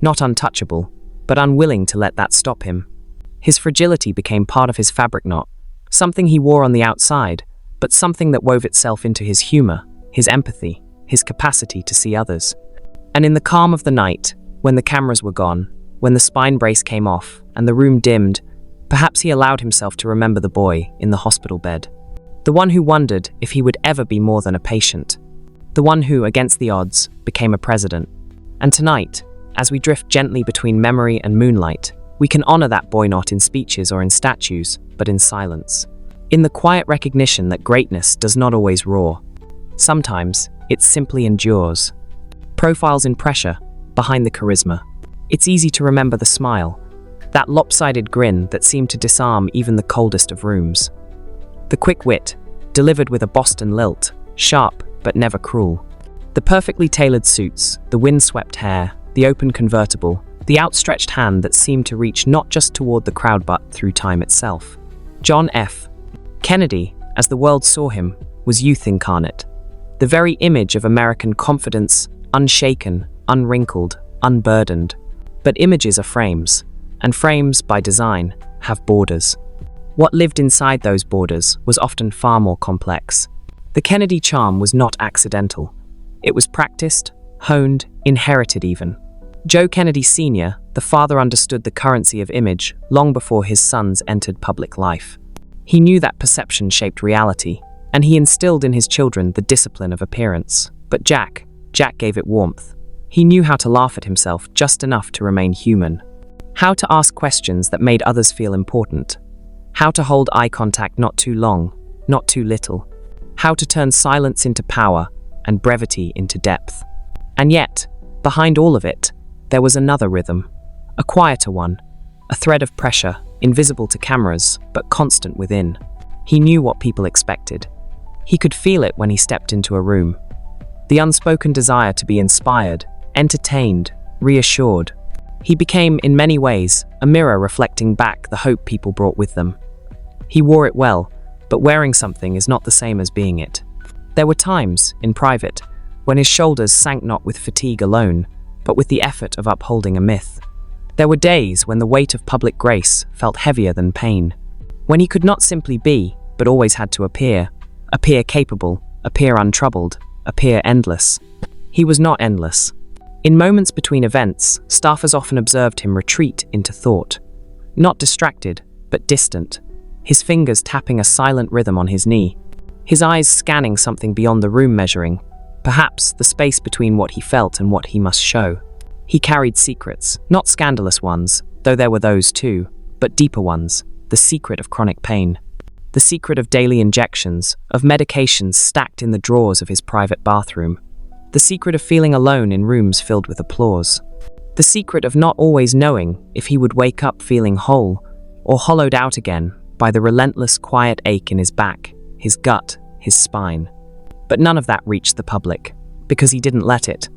Not untouchable, but unwilling to let that stop him. His fragility became part of his fabric knot, something he wore on the outside, but something that wove itself into his humor, his empathy, his capacity to see others. And in the calm of the night, when the cameras were gone, when the spine brace came off and the room dimmed, perhaps he allowed himself to remember the boy in the hospital bed. The one who wondered if he would ever be more than a patient. The one who, against the odds, became a president. And tonight, as we drift gently between memory and moonlight, we can honor that boy not in speeches or in statues, but in silence. in the quiet recognition that greatness does not always roar. Sometimes, it simply endures. Profiles in pressure, behind the charisma. It's easy to remember the smile, that lopsided grin that seemed to disarm even the coldest of rooms. The quick wit, delivered with a Boston lilt, sharp but never cruel. The perfectly tailored suits, the windswept hair, the open convertible, the outstretched hand that seemed to reach not just toward the crowd but through time itself. John F. Kennedy, as the world saw him, was youth incarnate. The very image of American confidence, unshaken, unwrinkled, unburdened. But images are frames, and frames, by design, have borders. What lived inside those borders was often far more complex. The Kennedy charm was not accidental. It was practiced, honed, inherited even. Joe Kennedy Sr., the father, understood the currency of image long before his sons entered public life. He knew that perception shaped reality, and he instilled in his children the discipline of appearance. But Jack gave it warmth. He knew how to laugh at himself just enough to remain human. How to ask questions that made others feel important. How to hold eye contact not too long, not too little. How to turn silence into power and brevity into depth. And yet, behind all of it, there was another rhythm, a quieter one, a thread of pressure, invisible to cameras, but constant within. He knew what people expected. He could feel it when he stepped into a room. The unspoken desire to be inspired, entertained, reassured. He became, in many ways, a mirror reflecting back the hope people brought with them. He wore it well, but wearing something is not the same as being it. There were times, in private, when his shoulders sank not with fatigue alone, but with the effort of upholding a myth. There were days when the weight of public grace felt heavier than pain, when he could not simply be, but always had to appear capable, appear untroubled, appear endless. He was not endless. In moments between events, staffers often observed him retreat into thought. Not distracted, but distant, his fingers tapping a silent rhythm on his knee, his eyes scanning something beyond the room, measuring, perhaps, the space between what he felt and what he must show. He carried secrets, not scandalous ones, though there were those too, but deeper ones, the secret of chronic pain. The secret of daily injections, of medications stacked in the drawers of his private bathroom. The secret of feeling alone in rooms filled with applause. The secret of not always knowing if he would wake up feeling whole, or hollowed out again by the relentless quiet ache in his back, his gut, his spine. But none of that reached the public, because he didn't let it.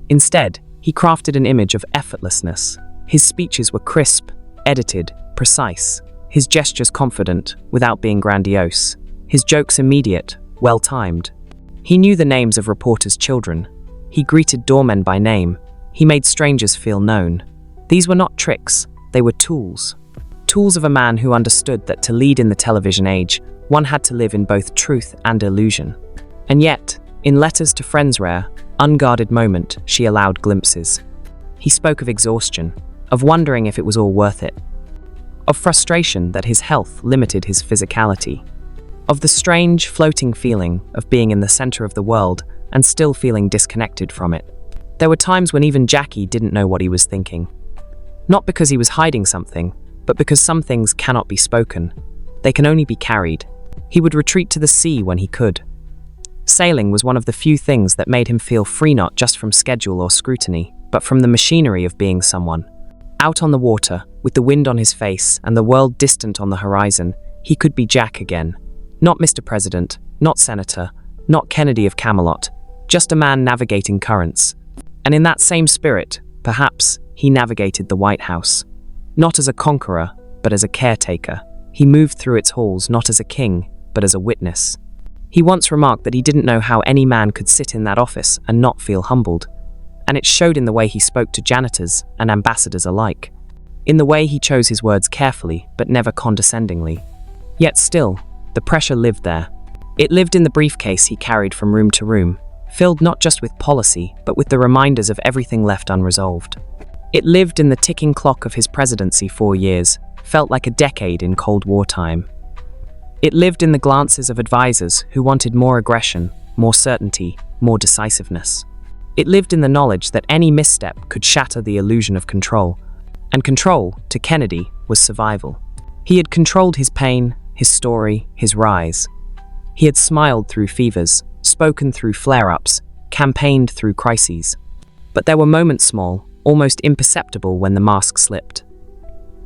Instead, he crafted an image of effortlessness. His speeches were crisp, edited, precise. His gestures confident, without being grandiose. His jokes immediate, well-timed. He knew the names of reporters' children. He greeted doormen by name. He made strangers feel known. These were not tricks, they were tools. Tools of a man who understood that to lead in the television age, one had to live in both truth and illusion. And yet, in letters to friends rare, unguarded moment, she allowed glimpses. He spoke of exhaustion, of wondering if it was all worth it, of frustration that his health limited his physicality, of the strange, floating feeling of being in the center of the world and still feeling disconnected from it. There were times when even Jackie didn't know what he was thinking. Not because he was hiding something, but because some things cannot be spoken. They can only be carried. He would retreat to the sea when he could. Sailing was one of the few things that made him feel free, not just from schedule or scrutiny, but from the machinery of being someone. Out on the water, with the wind on his face and the world distant on the horizon, he could be Jack again. Not Mr. President, not Senator, not Kennedy of Camelot, just a man navigating currents. And in that same spirit, perhaps, he navigated the White House. Not as a conqueror, but as a caretaker. He moved through its halls not as a king, but as a witness. He once remarked that he didn't know how any man could sit in that office and not feel humbled. And it showed in the way he spoke to janitors and ambassadors alike. In the way he chose his words carefully, but never condescendingly. Yet still, the pressure lived there. It lived in the briefcase he carried from room to room, filled not just with policy, but with the reminders of everything left unresolved. It lived in the ticking clock of his presidency. 4 years felt like a decade in Cold War time. It lived in the glances of advisors who wanted more aggression, more certainty, more decisiveness. It lived in the knowledge that any misstep could shatter the illusion of control. And control, to Kennedy, was survival. He had controlled his pain, his story, his rise. He had smiled through fevers, spoken through flare-ups, campaigned through crises. But there were moments small, almost imperceptible when the mask slipped.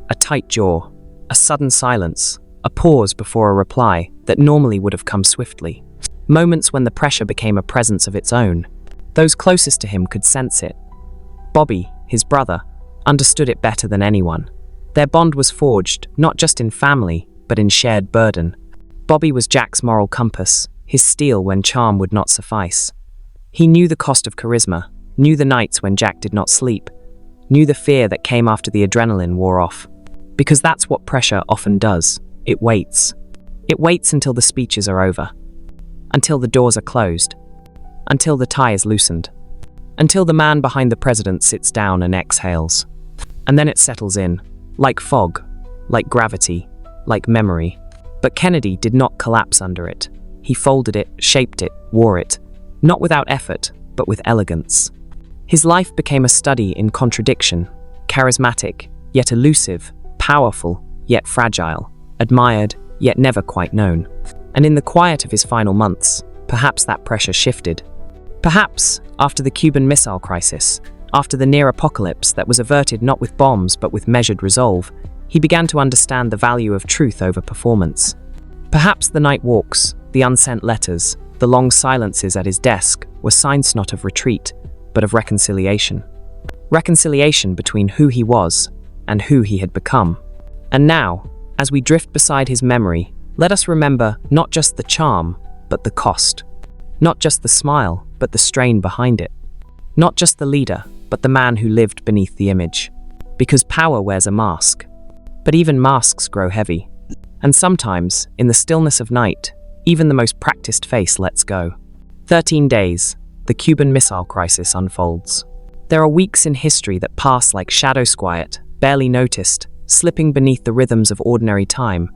A tight jaw, a sudden silence, a pause before a reply that normally would have come swiftly. Moments when the pressure became a presence of its own. Those closest to him could sense it. Bobby, his brother, understood it better than anyone. Their bond was forged, not just in family, but in shared burden. Bobby was Jack's moral compass, his steel when charm would not suffice. He knew the cost of charisma, knew the nights when Jack did not sleep, knew the fear that came after the adrenaline wore off. Because that's what pressure often does. It waits. It waits until the speeches are over. Until the doors are closed. Until the tie is loosened. Until the man behind the president sits down and exhales. And then it settles in, like fog, like gravity, like memory. But Kennedy did not collapse under it. He folded it, shaped it, wore it, not without effort, but with elegance. His life became a study in contradiction, charismatic, yet elusive, powerful, yet fragile, admired, yet never quite known. And in the quiet of his final months, perhaps that pressure shifted. Perhaps, after the Cuban Missile Crisis, after the near apocalypse that was averted not with bombs but with measured resolve, he began to understand the value of truth over performance. Perhaps the night walks, the unsent letters, the long silences at his desk were signs not of retreat, but of reconciliation. Reconciliation between who he was and who he had become. And now, as we drift beside his memory, let us remember not just the charm, but the cost. Not just the smile, but the strain behind it. Not just the leader, but the man who lived beneath the image. Because power wears a mask. But even masks grow heavy. And sometimes, in the stillness of night, even the most practiced face lets go. 13 days, the Cuban Missile Crisis unfolds. There are weeks in history that pass like shadows quiet, barely noticed, slipping beneath the rhythms of ordinary time.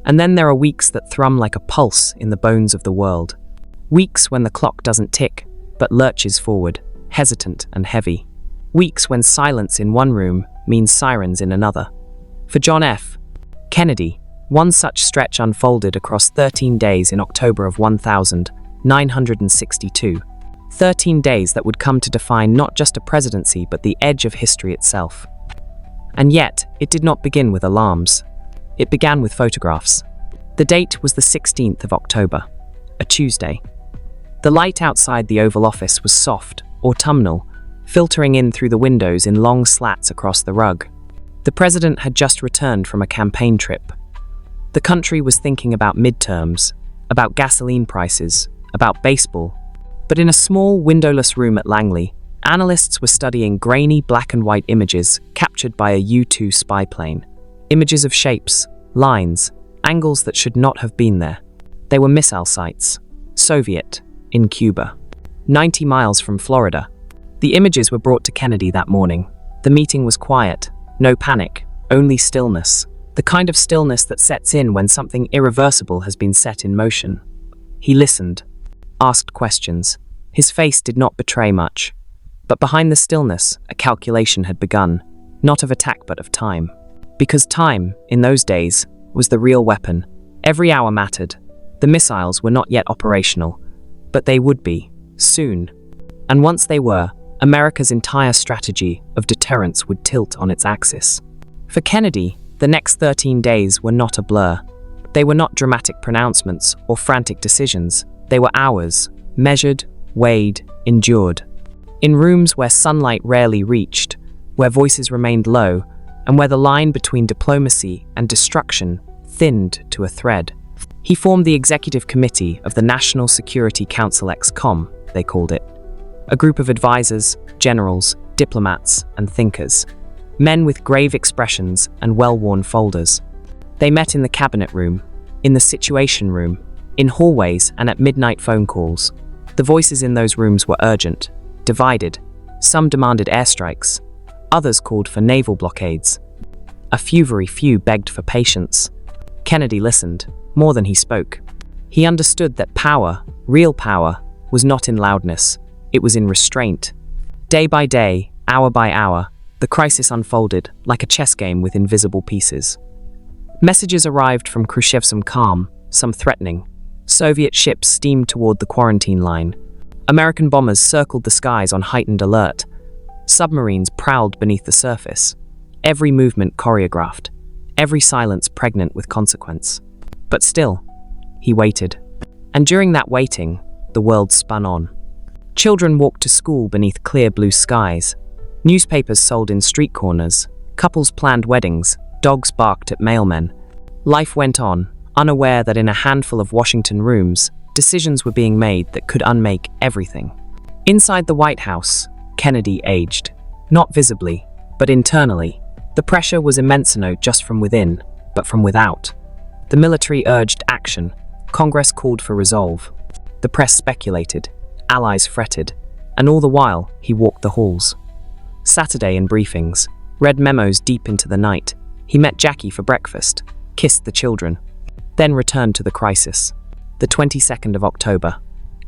And then there are weeks that thrum like a pulse in the bones of the world. Weeks when the clock doesn't tick, but lurches forward, hesitant and heavy. Weeks when silence in one room means sirens in another. For John F. Kennedy, one such stretch unfolded across 13 days in October of 1962. 13 days that would come to define not just a presidency but the edge of history itself. And yet, it did not begin with alarms. It began with photographs. The date was the 16th of October, a Tuesday. The light outside the Oval Office was soft, autumnal, filtering in through the windows in long slats across the rug. The president had just returned from a campaign trip. The country was thinking about midterms, about gasoline prices, about baseball. But in a small, windowless room at Langley, analysts were studying grainy black and white images captured by a U-2 spy plane. Images of shapes, lines, angles that should not have been there. They were missile sites, Soviet, in Cuba, 90 miles from Florida. The images were brought to Kennedy that morning. The meeting was quiet, no panic, only stillness. The kind of stillness that sets in when something irreversible has been set in motion. He listened, asked questions. His face did not betray much. But behind the stillness, a calculation had begun, not of attack but of time. Because time, in those days, was the real weapon. Every hour mattered. The missiles were not yet operational, but they would be, soon. And once they were, America's entire strategy of deterrence would tilt on its axis. For Kennedy, the next 13 days were not a blur. They were not dramatic pronouncements or frantic decisions. They were hours, measured, weighed, endured. In rooms where sunlight rarely reached, where voices remained low, and where the line between diplomacy and destruction thinned to a thread. He formed the executive committee of the National Security Council (ExComm), they called it. A group of advisors, generals, diplomats, and thinkers. Men with grave expressions and well-worn folders. They met in the cabinet room, in the situation room, in hallways and at midnight phone calls. The voices in those rooms were urgent, divided. Some demanded airstrikes. Others called for naval blockades. A very few begged for patience. Kennedy listened, more than he spoke. He understood that power, real power, was not in loudness. It was in restraint. Day by day, hour by hour, the crisis unfolded like a chess game with invisible pieces. Messages arrived from Khrushchev, some calm, some threatening. Soviet ships steamed toward the quarantine line. American bombers circled the skies on heightened alert. Submarines prowled beneath the surface. Every movement choreographed. Every silence pregnant with consequence. But still, he waited. And during that waiting, the world spun on. Children walked to school beneath clear blue skies. Newspapers sold in street corners. Couples planned weddings. Dogs barked at mailmen. Life went on, unaware that in a handful of Washington rooms, decisions were being made that could unmake everything. Inside the White House, Kennedy aged. Not visibly, but internally. The pressure was immense, not just from within, but from without. The military urged action. Congress called for resolve. The press speculated. Allies fretted. And all the while, he walked the halls. Saturday in briefings. Read memos deep into the night. He met Jackie for breakfast. Kissed the children. Then returned to the crisis. The 22nd of October.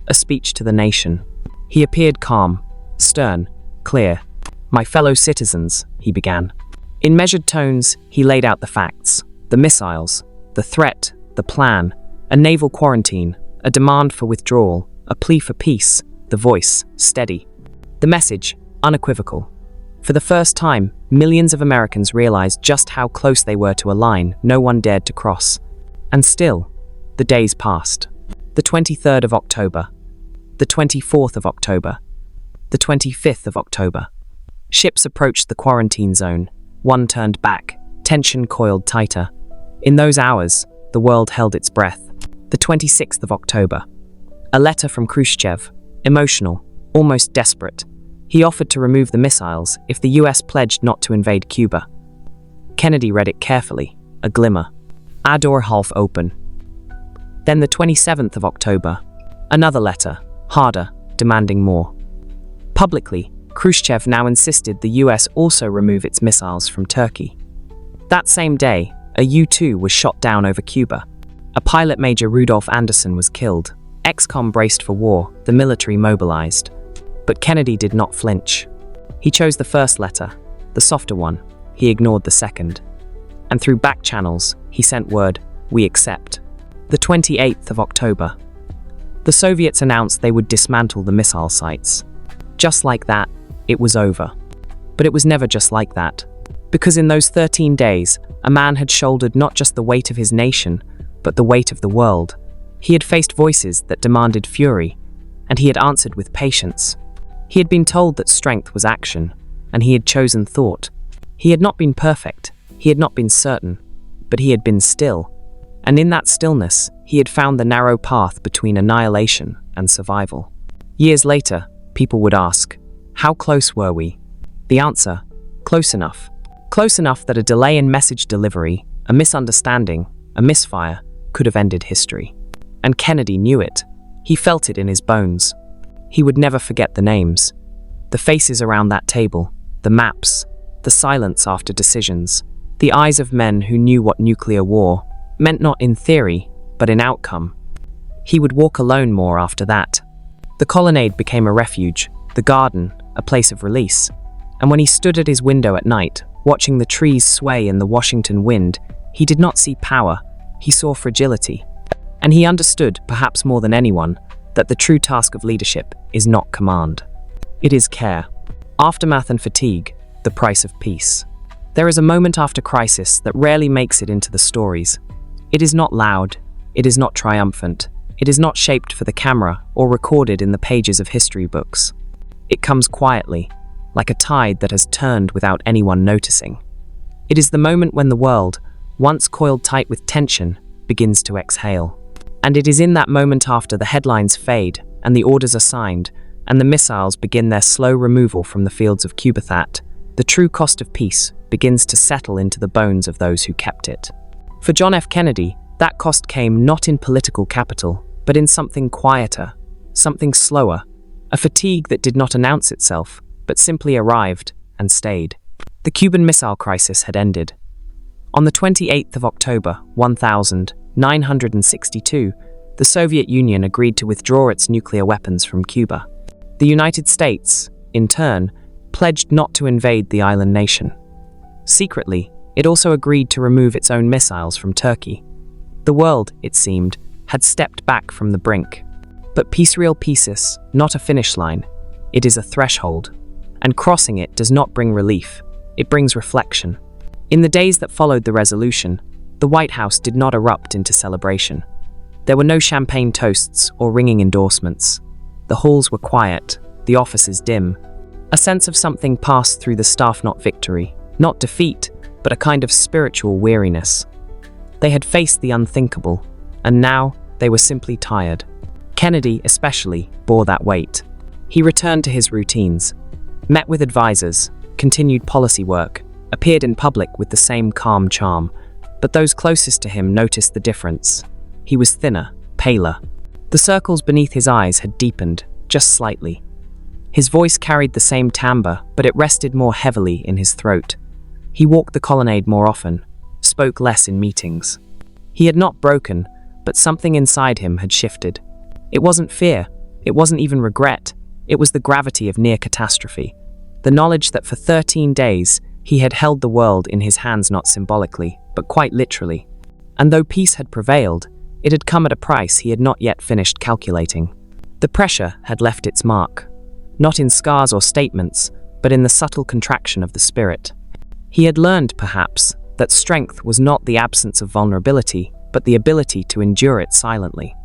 A speech to the nation. He appeared calm, stern, clear. "My fellow citizens," he began. In measured tones, he laid out the facts. The missiles, the threat, the plan, a naval quarantine, a demand for withdrawal, a plea for peace, the voice, steady. The message, unequivocal. For the first time, millions of Americans realized just how close they were to a line no one dared to cross. And still, the days passed. The 23rd of October. The 24th of October. The 25th of October. Ships approached the quarantine zone. One turned back. Tension coiled tighter. In those hours, the world held its breath. The 26th of October. A letter from Khrushchev. Emotional, almost desperate. He offered to remove the missiles if the US pledged not to invade Cuba. Kennedy read it carefully, a glimmer. Our door half open. Then the 27th of October. Another letter, harder, demanding more. Publicly, Khrushchev now insisted the US also remove its missiles from Turkey. That same day, a U-2 was shot down over Cuba. A pilot, Major Rudolph Anderson, was killed. Ex-com braced for war, the military mobilized. But Kennedy did not flinch. He chose the first letter, the softer one. He ignored the second. And through back channels, he sent word, "We accept." The 28th of October. The Soviets announced they would dismantle the missile sites. Just like that, it was over. But it was never just like that. Because in those 13 days, a man had shouldered not just the weight of his nation, but the weight of the world. He had faced voices that demanded fury, and he had answered with patience. He had been told that strength was action, and he had chosen thought. He had not been perfect, he had not been certain, but he had been still. And in that stillness, he had found the narrow path between annihilation and survival. Years later, people would ask, how close were we? The answer, close enough. Close enough that a delay in message delivery, a misunderstanding, a misfire, could have ended history. And Kennedy knew it. He felt it in his bones. He would never forget the names, the faces around that table, the maps, the silence after decisions, the eyes of men who knew what nuclear war meant, not in theory, but in outcome. He would walk alone more after that. The colonnade became a refuge, the garden, a place of release. And when he stood at his window at night, watching the trees sway in the Washington wind, he did not see power, he saw fragility. And he understood, perhaps more than anyone, that the true task of leadership is not command. It is care. Aftermath and fatigue, the price of peace. There is a moment after crisis that rarely makes it into the stories. It is not loud, it is not triumphant, it is not shaped for the camera or recorded in the pages of history books. It comes quietly, like a tide that has turned without anyone noticing. It is the moment when the world, once coiled tight with tension, begins to exhale. And it is in that moment, after the headlines fade and the orders are signed and the missiles begin their slow removal from the fields of Cuba, that the true cost of peace begins to settle into the bones of those who kept it. For John F. Kennedy, that cost came not in political capital, but in something quieter, something slower, a fatigue that did not announce itself, but simply arrived and stayed. The Cuban Missile Crisis had ended. On the 28th of October, 1962, the Soviet Union agreed to withdraw its nuclear weapons from Cuba. The United States, in turn, pledged not to invade the island nation. Secretly, It also agreed to remove its own missiles from Turkey. The world, it seemed, had stepped back from the brink. But peace real pieces, not a finish line. It is a threshold. And crossing it does not bring relief. It brings reflection. In the days that followed the resolution, the White House did not erupt into celebration. There were no champagne toasts or ringing endorsements. The halls were quiet, the offices dim. A sense of something passed through the staff, not victory, not defeat, but a kind of spiritual weariness. They had faced the unthinkable, and now they were simply tired. Kennedy, especially, bore that weight. He returned to his routines, met with advisors, continued policy work, appeared in public with the same calm charm, but those closest to him noticed the difference. He was thinner, paler. The circles beneath his eyes had deepened, just slightly. His voice carried the same timbre, but it rested more heavily in his throat. He walked the colonnade more often, spoke less in meetings. He had not broken, but something inside him had shifted. It wasn't fear, it wasn't even regret, it was the gravity of near catastrophe. The knowledge that for 13 days he had held the world in his hands, not symbolically, but quite literally. And though peace had prevailed, it had come at a price he had not yet finished calculating. The pressure had left its mark, not in scars or statements, but in the subtle contraction of the spirit. He had learned, perhaps, that strength was not the absence of vulnerability, but the ability to endure it silently.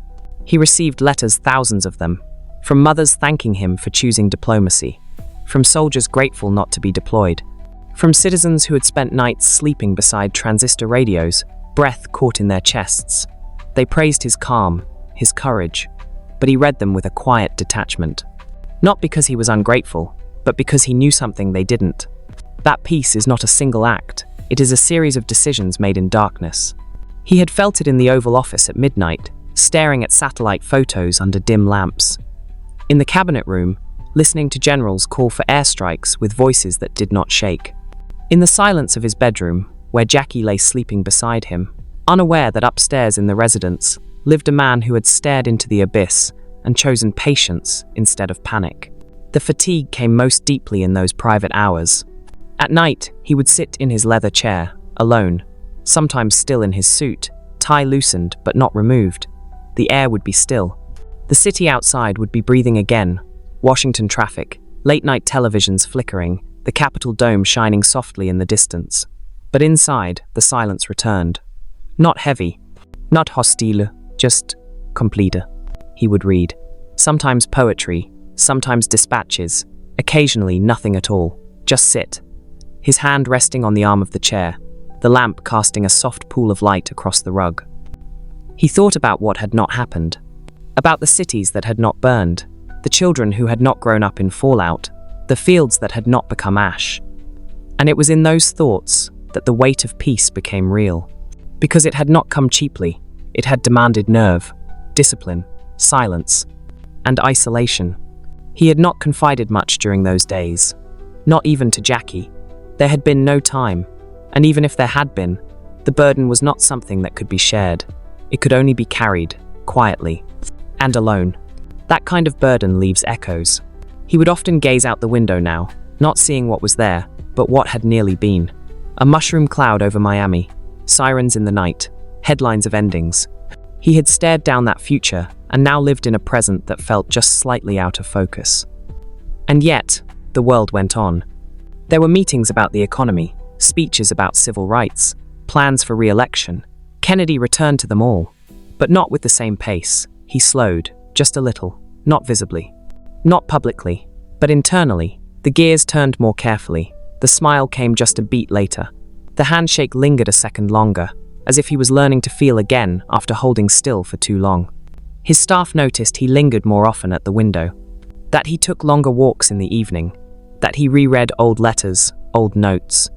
He received letters, thousands of them, from mothers thanking him for choosing diplomacy, from soldiers grateful not to be deployed, from citizens who had spent nights sleeping beside transistor radios, breath caught in their chests. They praised his calm, his courage, but he read them with a quiet detachment. Not because he was ungrateful, but because he knew something they didn't. That peace is not a single act, it is a series of decisions made in darkness. He had felt it in the Oval Office at midnight, staring at satellite photos under dim lamps. In the cabinet room, listening to generals call for airstrikes with voices that did not shake. In the silence of his bedroom, where Jackie lay sleeping beside him, unaware that upstairs in the residence lived a man who had stared into the abyss and chosen patience instead of panic. The fatigue came most deeply in those private hours. At night, he would sit in his leather chair, alone, sometimes still in his suit, tie loosened but not removed. The air would be still. The city outside would be breathing again. Washington traffic, late-night televisions flickering, the Capitol dome shining softly in the distance. But inside, the silence returned. Not heavy, not hostile, just complete. He would read. Sometimes poetry, sometimes dispatches, occasionally nothing at all. Just sit. His hand resting on the arm of the chair, the lamp casting a soft pool of light across the rug. He thought about what had not happened, about the cities that had not burned, the children who had not grown up in fallout, the fields that had not become ash. And it was in those thoughts that the weight of peace became real. Because it had not come cheaply, it had demanded nerve, discipline, silence, and isolation. He had not confided much during those days, not even to Jackie. There had been no time, and even if there had been, the burden was not something that could be shared. It could only be carried, quietly, and alone. That kind of burden leaves echoes. He would often gaze out the window now, not seeing what was there, but what had nearly been. A mushroom cloud over Miami, sirens in the night, headlines of endings. He had stared down that future and now lived in a present that felt just slightly out of focus. And yet, the world went on. There were meetings about the economy, speeches about civil rights, plans for re-election. Kennedy returned to them all, but not with the same pace. He slowed, just a little, not visibly, not publicly, but internally. The gears turned more carefully. The smile came just a beat later. The handshake lingered a second longer, as if he was learning to feel again after holding still for too long. His staff noticed he lingered more often at the window, that he took longer walks in the evening, that he reread old letters, old notes,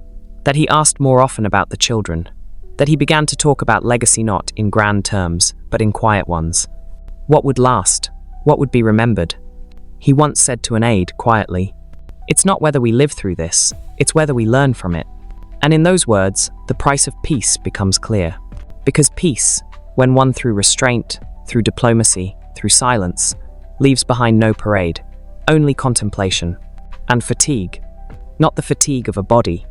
that he asked more often about the children, that he began to talk about legacy not in grand terms, but in quiet ones. What would last? What would be remembered? He once said to an aide, quietly, "It's not whether we live through this, it's whether we learn from it." And in those words, the price of peace becomes clear. Because peace, when won through restraint, through diplomacy, through silence, leaves behind no parade, only contemplation. And fatigue. Not the fatigue of a body,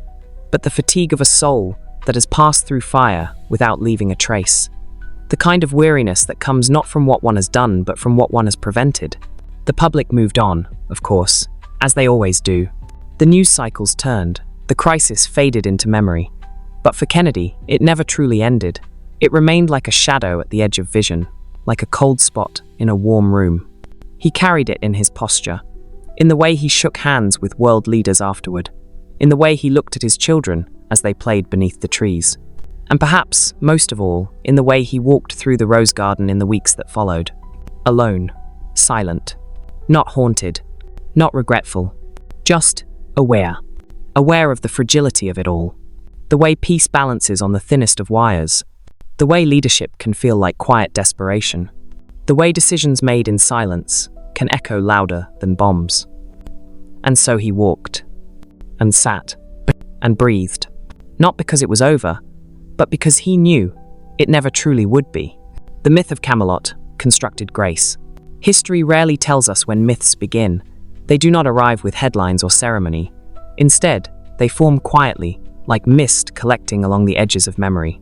but the fatigue of a soul that has passed through fire without leaving a trace. The kind of weariness that comes not from what one has done, but from what one has prevented. The public moved on, of course, as they always do. The news cycles turned. The crisis faded into memory. But for Kennedy, it never truly ended. It remained like a shadow at the edge of vision, like a cold spot in a warm room. He carried it in his posture, in the way he shook hands with world leaders afterward, in the way he looked at his children as they played beneath the trees, and perhaps, most of all, in the way he walked through the rose garden in the weeks that followed. Alone, silent, not haunted, not regretful, just aware. Aware of the fragility of it all. The way peace balances on the thinnest of wires. The way leadership can feel like quiet desperation. The way decisions made in silence can echo louder than bombs. And so he walked, and sat, and breathed, not because it was over, but because he knew it never truly would be. The myth of Camelot constructed grace. History rarely tells us when myths begin. They do not arrive with headlines or ceremony. Instead, they form quietly, like mist collecting along the edges of memory.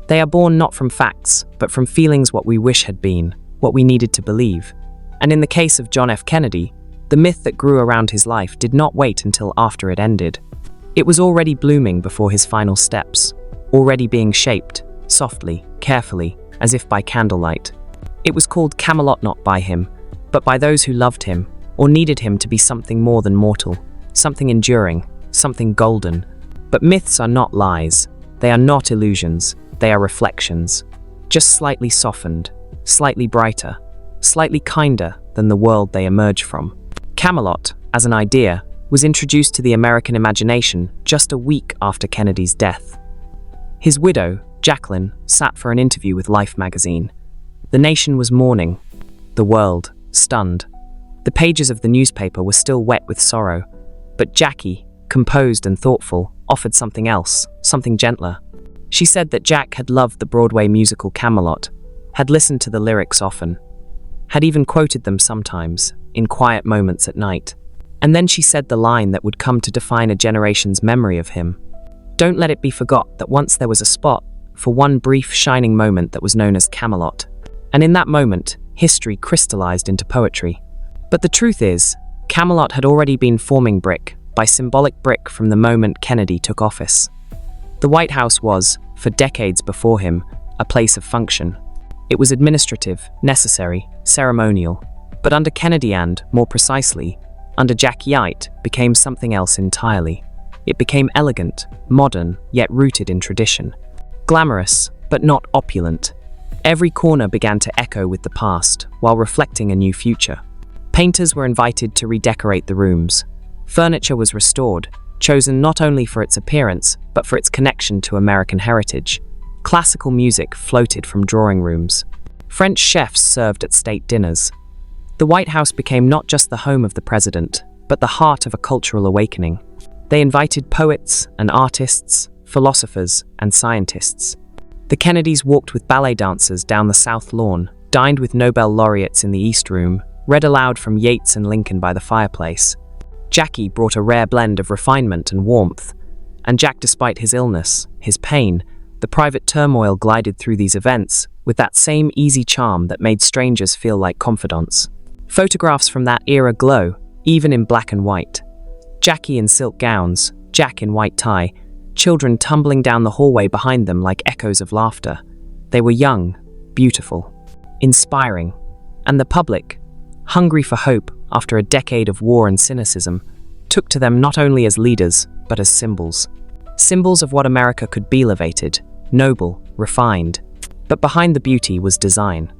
They are born not from facts, but from feelings what we wish had been, what we needed to believe. And in the case of John F. Kennedy, the myth that grew around his life did not wait until after it ended. It was already blooming before his final steps, already being shaped, softly, carefully, as if by candlelight. It was called Camelot not by him, but by those who loved him, or needed him to be something more than mortal, something enduring, something golden. But myths are not lies. They are not illusions. They are reflections, just slightly softened, slightly brighter, slightly kinder than the world they emerge from. Camelot, as an idea, was introduced to the American imagination just a week after Kennedy's death. His widow, Jacqueline, sat for an interview with Life magazine. The nation was mourning, the world stunned. The pages of the newspaper were still wet with sorrow, but Jackie, composed and thoughtful, offered something else, something gentler. She said that Jack had loved the Broadway musical Camelot, had listened to the lyrics often, had even quoted them sometimes, in quiet moments at night. And then she said the line that would come to define a generation's memory of him. Don't let it be forgot that once there was a spot for one brief shining moment that was known as Camelot. And in that moment, history crystallized into poetry. But the truth is, Camelot had already been forming brick by symbolic brick from the moment Kennedy took office. The White House was, for decades before him, a place of function. It was administrative, necessary, ceremonial. But under Kennedy and, more precisely, under Jack Yacht, became something else entirely. It became elegant, modern, yet rooted in tradition. Glamorous, but not opulent. Every corner began to echo with the past, while reflecting a new future. Painters were invited to redecorate the rooms. Furniture was restored, chosen not only for its appearance, but for its connection to American heritage. Classical music floated from drawing rooms. French chefs served at state dinners. The White House became not just the home of the president, but the heart of a cultural awakening. They invited poets and artists, philosophers and scientists. The Kennedys walked with ballet dancers down the South Lawn, dined with Nobel laureates in the East Room, read aloud from Yeats and Lincoln by the fireplace. Jackie brought a rare blend of refinement and warmth, and Jack, despite his illness, his pain, the private turmoil, glided through these events with that same easy charm that made strangers feel like confidants. Photographs from that era glow, even in black and white. Jackie in silk gowns, Jack in white tie, children tumbling down the hallway behind them like echoes of laughter. They were young, beautiful, inspiring, and the public, hungry for hope after a decade of war and cynicism, took to them not only as leaders, but as symbols. Symbols of what America could be: elevated, noble, refined. But behind the beauty was design.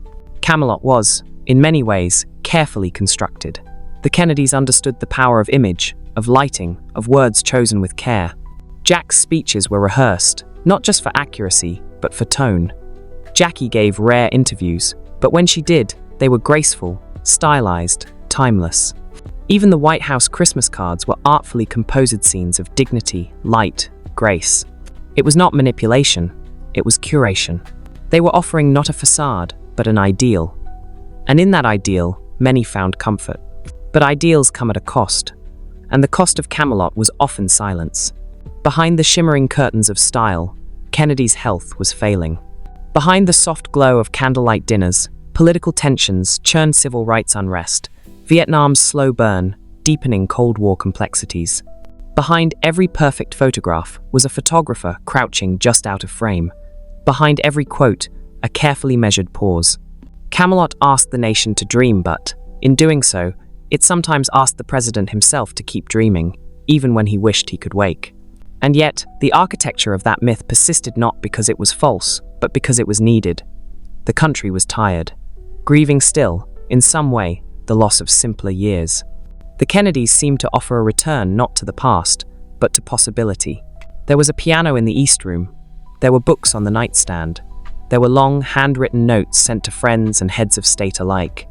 Camelot was, in many ways, carefully constructed. The Kennedys understood the power of image, of lighting, of words chosen with care. Jack's speeches were rehearsed, not just for accuracy, but for tone. Jackie gave rare interviews, but when she did, they were graceful, stylized, timeless. Even the White House Christmas cards were artfully composed scenes of dignity, light, grace. It was not manipulation, it was curation. They were offering not a facade, but an ideal. And in that ideal, many found comfort. But ideals come at a cost, and the cost of Camelot was often silence. Behind the shimmering curtains of style, Kennedy's health was failing. Behind the soft glow of candlelight dinners, political tensions churned civil rights unrest, Vietnam's slow burn, deepening Cold War complexities. Behind every perfect photograph was a photographer crouching just out of frame. Behind every quote, a carefully measured pause. Camelot asked the nation to dream, but, in doing so, it sometimes asked the president himself to keep dreaming, even when he wished he could wake. And yet, the architecture of that myth persisted not because it was false, but because it was needed. The country was tired, grieving still, in some way, the loss of simpler years. The Kennedys seemed to offer a return not to the past, but to possibility. There was a piano in the East Room. There were books on the nightstand. There were long, handwritten notes sent to friends and heads of state alike.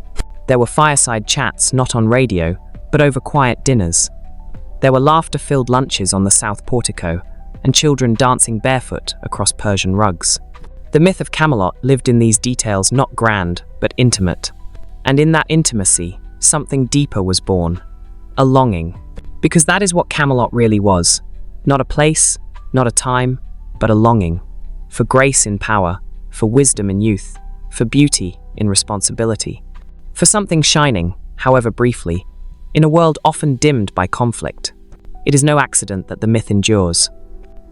There were fireside chats not on radio, but over quiet dinners. There were laughter-filled lunches on the South Portico, and children dancing barefoot across Persian rugs. The myth of Camelot lived in these details, not grand, but intimate. And in that intimacy, something deeper was born. A longing. Because that is what Camelot really was. Not a place, not a time, but a longing. For grace in power, for wisdom in youth, for beauty in responsibility. For something shining, however briefly, in a world often dimmed by conflict. It is no accident that the myth endures.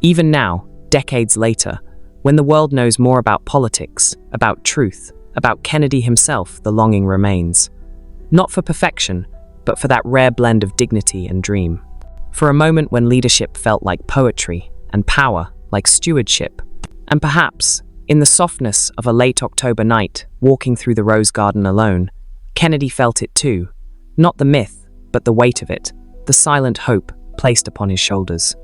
Even now, decades later, when the world knows more about politics, about truth, about Kennedy himself, the longing remains. Not for perfection, but for that rare blend of dignity and dream. For a moment when leadership felt like poetry, and power like stewardship. And perhaps, in the softness of a late October night, walking through the Rose Garden alone, Kennedy felt it too. Not the myth, but the weight of it, the silent hope placed upon his shoulders.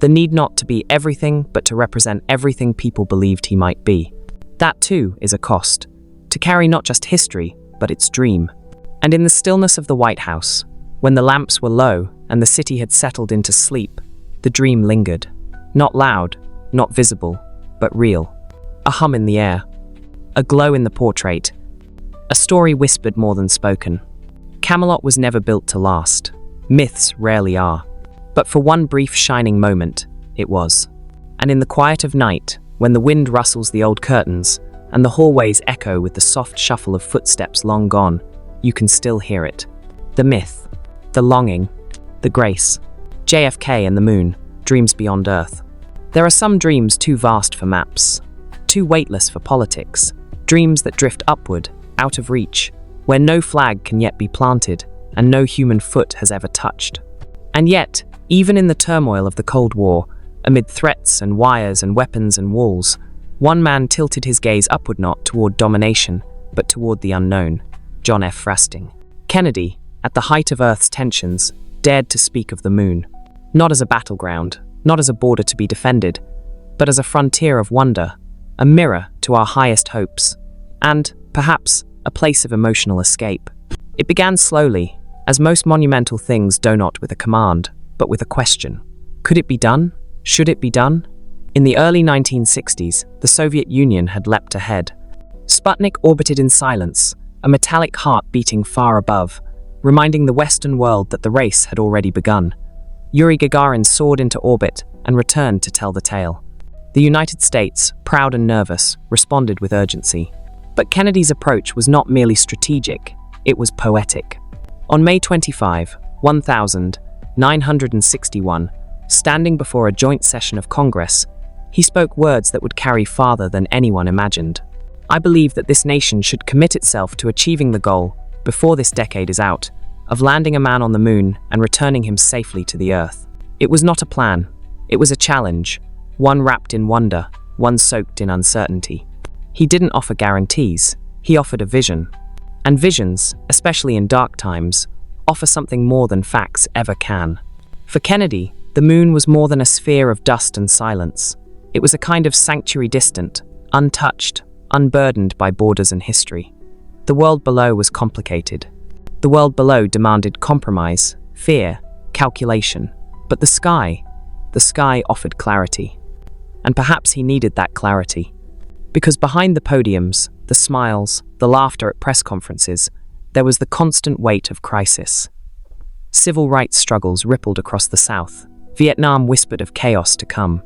The need not to be everything, but to represent everything people believed he might be. That too is a cost. To carry not just history, but its dream. And in the stillness of the White House, when the lamps were low and the city had settled into sleep, the dream lingered. Not loud, not visible, but real. A hum in the air. A glow in the portrait. A story whispered more than spoken. Camelot was never built to last. Myths rarely are. But for one brief shining moment, it was. And in the quiet of night, when the wind rustles the old curtains, and the hallways echo with the soft shuffle of footsteps long gone, you can still hear it. The myth, the longing, the grace. JFK and the moon, dreams beyond Earth. There are some dreams too vast for maps, too weightless for politics, dreams that drift upward, out of reach, where no flag can yet be planted and no human foot has ever touched. And yet, even in the turmoil of the Cold War, amid threats and wires and weapons and walls, one man tilted his gaze upward, not toward domination, but toward the unknown. John F. Frasting. Kennedy, at the height of Earth's tensions, dared to speak of the moon, not as a battleground, not as a border to be defended, but as a frontier of wonder, a mirror to our highest hopes, and, perhaps, a place of emotional escape. It began slowly, as most monumental things do not with a command, but with a question. Could it be done? Should it be done? In the early 1960s, the Soviet Union had leapt ahead. Sputnik orbited in silence, a metallic heart beating far above, reminding the Western world that the race had already begun. Yuri Gagarin soared into orbit and returned to tell the tale. The United States, proud and nervous, responded with urgency. But Kennedy's approach was not merely strategic, it was poetic. On May 25, 1961, standing before a joint session of Congress, he spoke words that would carry farther than anyone imagined. I believe that this nation should commit itself to achieving the goal, before this decade is out, of landing a man on the moon and returning him safely to the Earth. It was not a plan. It was a challenge, one wrapped in wonder, one soaked in uncertainty. He didn't offer guarantees, he offered a vision. And visions, especially in dark times, offer something more than facts ever can. For Kennedy, the moon was more than a sphere of dust and silence. It was a kind of sanctuary, distant, untouched, unburdened by borders and history. The world below was complicated. The world below demanded compromise, fear, calculation. But the sky offered clarity. And perhaps he needed that clarity. Because behind the podiums, the smiles, the laughter at press conferences, there was the constant weight of crisis. Civil rights struggles rippled across the South. Vietnam whispered of chaos to come.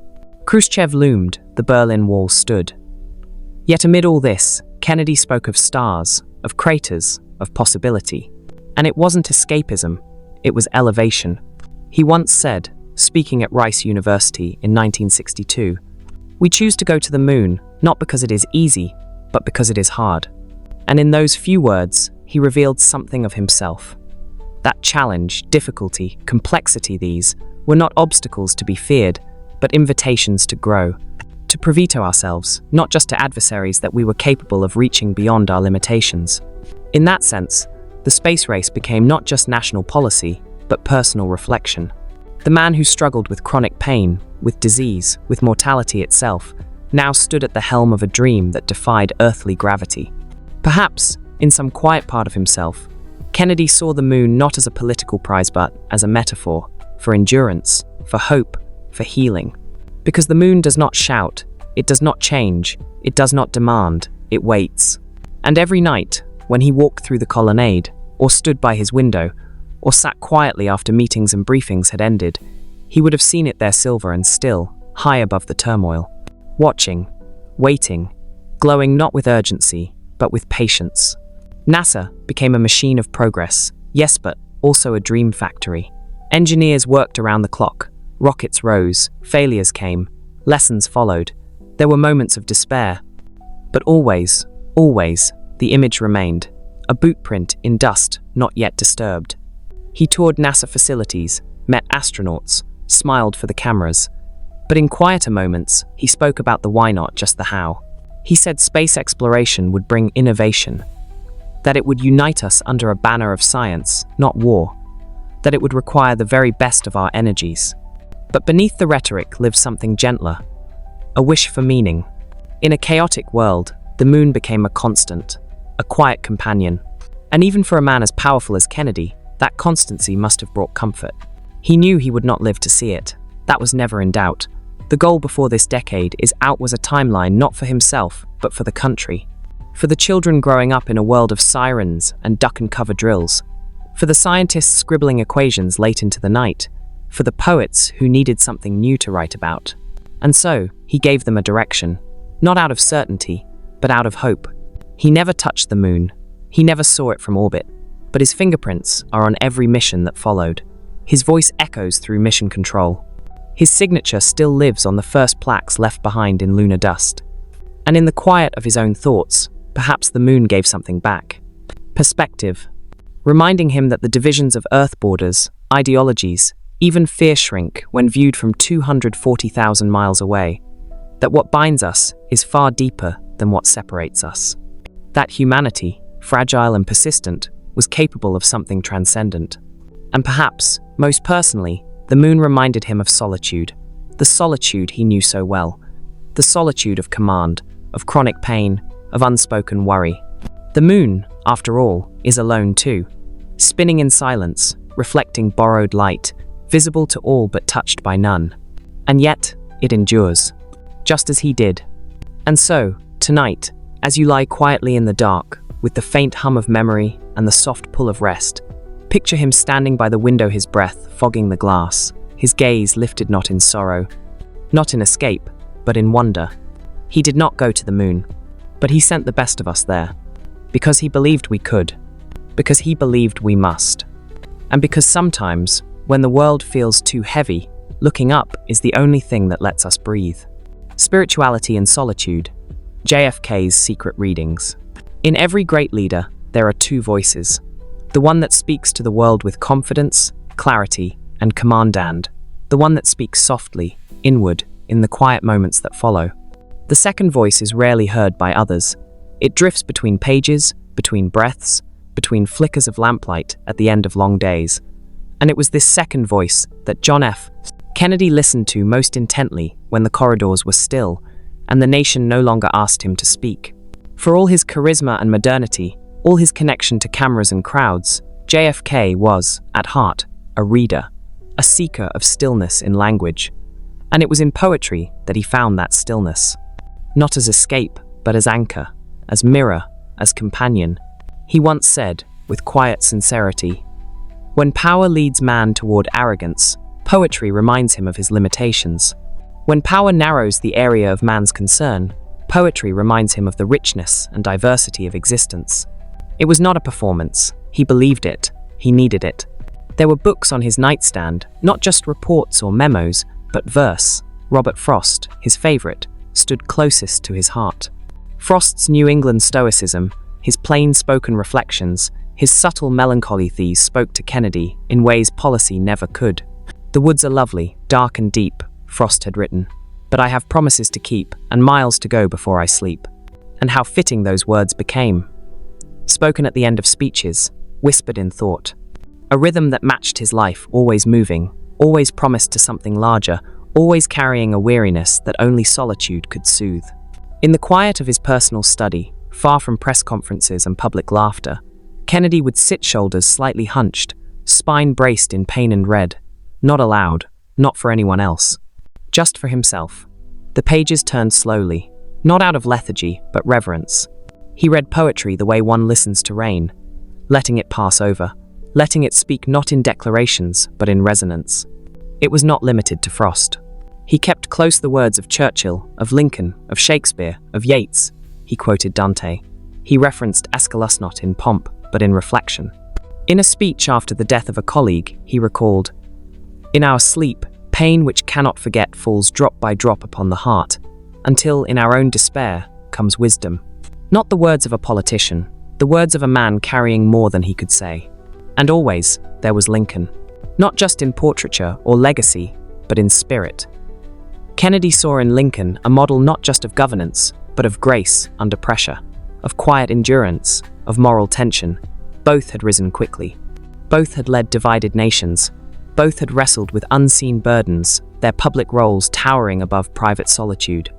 Khrushchev loomed, the Berlin Wall stood. Yet amid all this, Kennedy spoke of stars, of craters, of possibility. And it wasn't escapism, it was elevation. He once said, speaking at Rice University in 1962, "We choose to go to the moon, not because it is easy, but because it is hard." And in those few words, he revealed something of himself. That challenge, difficulty, complexity, these were not obstacles to be feared, but invitations to grow, to prove to ourselves, not just to adversaries, that we were capable of reaching beyond our limitations. In that sense, the space race became not just national policy, but personal reflection. The man who struggled with chronic pain, with disease, with mortality itself, now stood at the helm of a dream that defied earthly gravity. Perhaps, in some quiet part of himself, Kennedy saw the moon not as a political prize but as a metaphor for endurance, for hope, for healing. Because the moon does not shout, it does not change, it does not demand, it waits. And every night, when he walked through the colonnade, or stood by his window, or sat quietly after meetings and briefings had ended, he would have seen it there silver and still, high above the turmoil. Watching, waiting, glowing not with urgency, but with patience. NASA became a machine of progress, yes, but also a dream factory. Engineers worked around the clock, rockets rose, failures came, lessons followed. There were moments of despair. But always, always, the image remained, a boot print in dust not yet disturbed. He toured NASA facilities, met astronauts, smiled for the cameras. But in quieter moments, he spoke about the why, not just the how. He said space exploration would bring innovation, that it would unite us under a banner of science, not war, that it would require the very best of our energies. But beneath the rhetoric lived something gentler, a wish for meaning. In a chaotic world, the moon became a constant, a quiet companion. And even for a man as powerful as Kennedy, that constancy must have brought comfort. He knew he would not live to see it. That was never in doubt. The goal before this decade is out was a timeline not for himself, but for the country. For the children growing up in a world of sirens and duck and cover drills. For the scientists scribbling equations late into the night. For the poets who needed something new to write about. And so, he gave them a direction, not out of certainty, but out of hope. He never touched the moon. He never saw it from orbit. But his fingerprints are on every mission that followed. His voice echoes through mission control. His signature still lives on the first plaques left behind in lunar dust. And in the quiet of his own thoughts, perhaps the moon gave something back. Perspective. Reminding him that the divisions of Earth borders, ideologies, even fear shrink when viewed from 240,000 miles away. That what binds us is far deeper than what separates us. That humanity, fragile and persistent, was capable of something transcendent. And perhaps, most personally, the moon reminded him of solitude. The solitude he knew so well. The solitude of command, of chronic pain, of unspoken worry. The moon, after all, is alone too. Spinning in silence, reflecting borrowed light, visible to all but touched by none. And yet, it endures. Just as he did. And so, tonight, as you lie quietly in the dark, with the faint hum of memory and the soft pull of rest, picture him standing by the window, his breath fogging the glass, his gaze lifted not in sorrow, not in escape, but in wonder. He did not go to the moon, but he sent the best of us there, because he believed we could, because he believed we must, and because sometimes, when the world feels too heavy, looking up is the only thing that lets us breathe. Spirituality and solitude, JFK's secret readings. In every great leader, there are two voices. The one that speaks to the world with confidence, clarity, and command, and the one that speaks softly, inward, in the quiet moments that follow. The second voice is rarely heard by others. It drifts between pages, between breaths, between flickers of lamplight at the end of long days. And it was this second voice that John F. Kennedy listened to most intently when the corridors were still, and the nation no longer asked him to speak. For all his charisma and modernity, all his connection to cameras and crowds, JFK was, at heart, a reader, a seeker of stillness in language. And it was in poetry that he found that stillness. Not as escape, but as anchor, as mirror, as companion. He once said, with quiet sincerity, "When power leads man toward arrogance, poetry reminds him of his limitations." When power narrows the area of man's concern, poetry reminds him of the richness and diversity of existence. It was not a performance. He believed it. He needed it. There were books on his nightstand, not just reports or memos, but verse. Robert Frost, his favorite, stood closest to his heart. Frost's New England stoicism, his plain-spoken reflections, his subtle melancholy these spoke to Kennedy in ways policy never could. "The woods are lovely, dark and deep," Frost had written, "but I have promises to keep and miles to go before I sleep." And how fitting those words became. Spoken at the end of speeches, whispered in thought. A rhythm that matched his life, always moving, always promised to something larger, always carrying a weariness that only solitude could soothe. In the quiet of his personal study, far from press conferences and public laughter, Kennedy would sit shoulders slightly hunched, spine braced in pain and red. Not aloud, not for anyone else. Just for himself. The pages turned slowly, not out of lethargy, but reverence. He read poetry the way one listens to rain, letting it pass over, letting it speak not in declarations, but in resonance. It was not limited to Frost. He kept close the words of Churchill, of Lincoln, of Shakespeare, of Yeats. He quoted Dante. He referenced Aeschylus not in pomp, but in reflection. In a speech after the death of a colleague, he recalled, "In our sleep, pain which cannot forget falls drop by drop upon the heart, until in our own despair comes wisdom." Not the words of a politician, the words of a man carrying more than he could say. And always, there was Lincoln. Not just in portraiture or legacy, but in spirit. Kennedy saw in Lincoln a model not just of governance, but of grace under pressure, of quiet endurance, of moral tension. Both had risen quickly. Both had led divided nations. Both had wrestled with unseen burdens, their public roles towering above private solitude.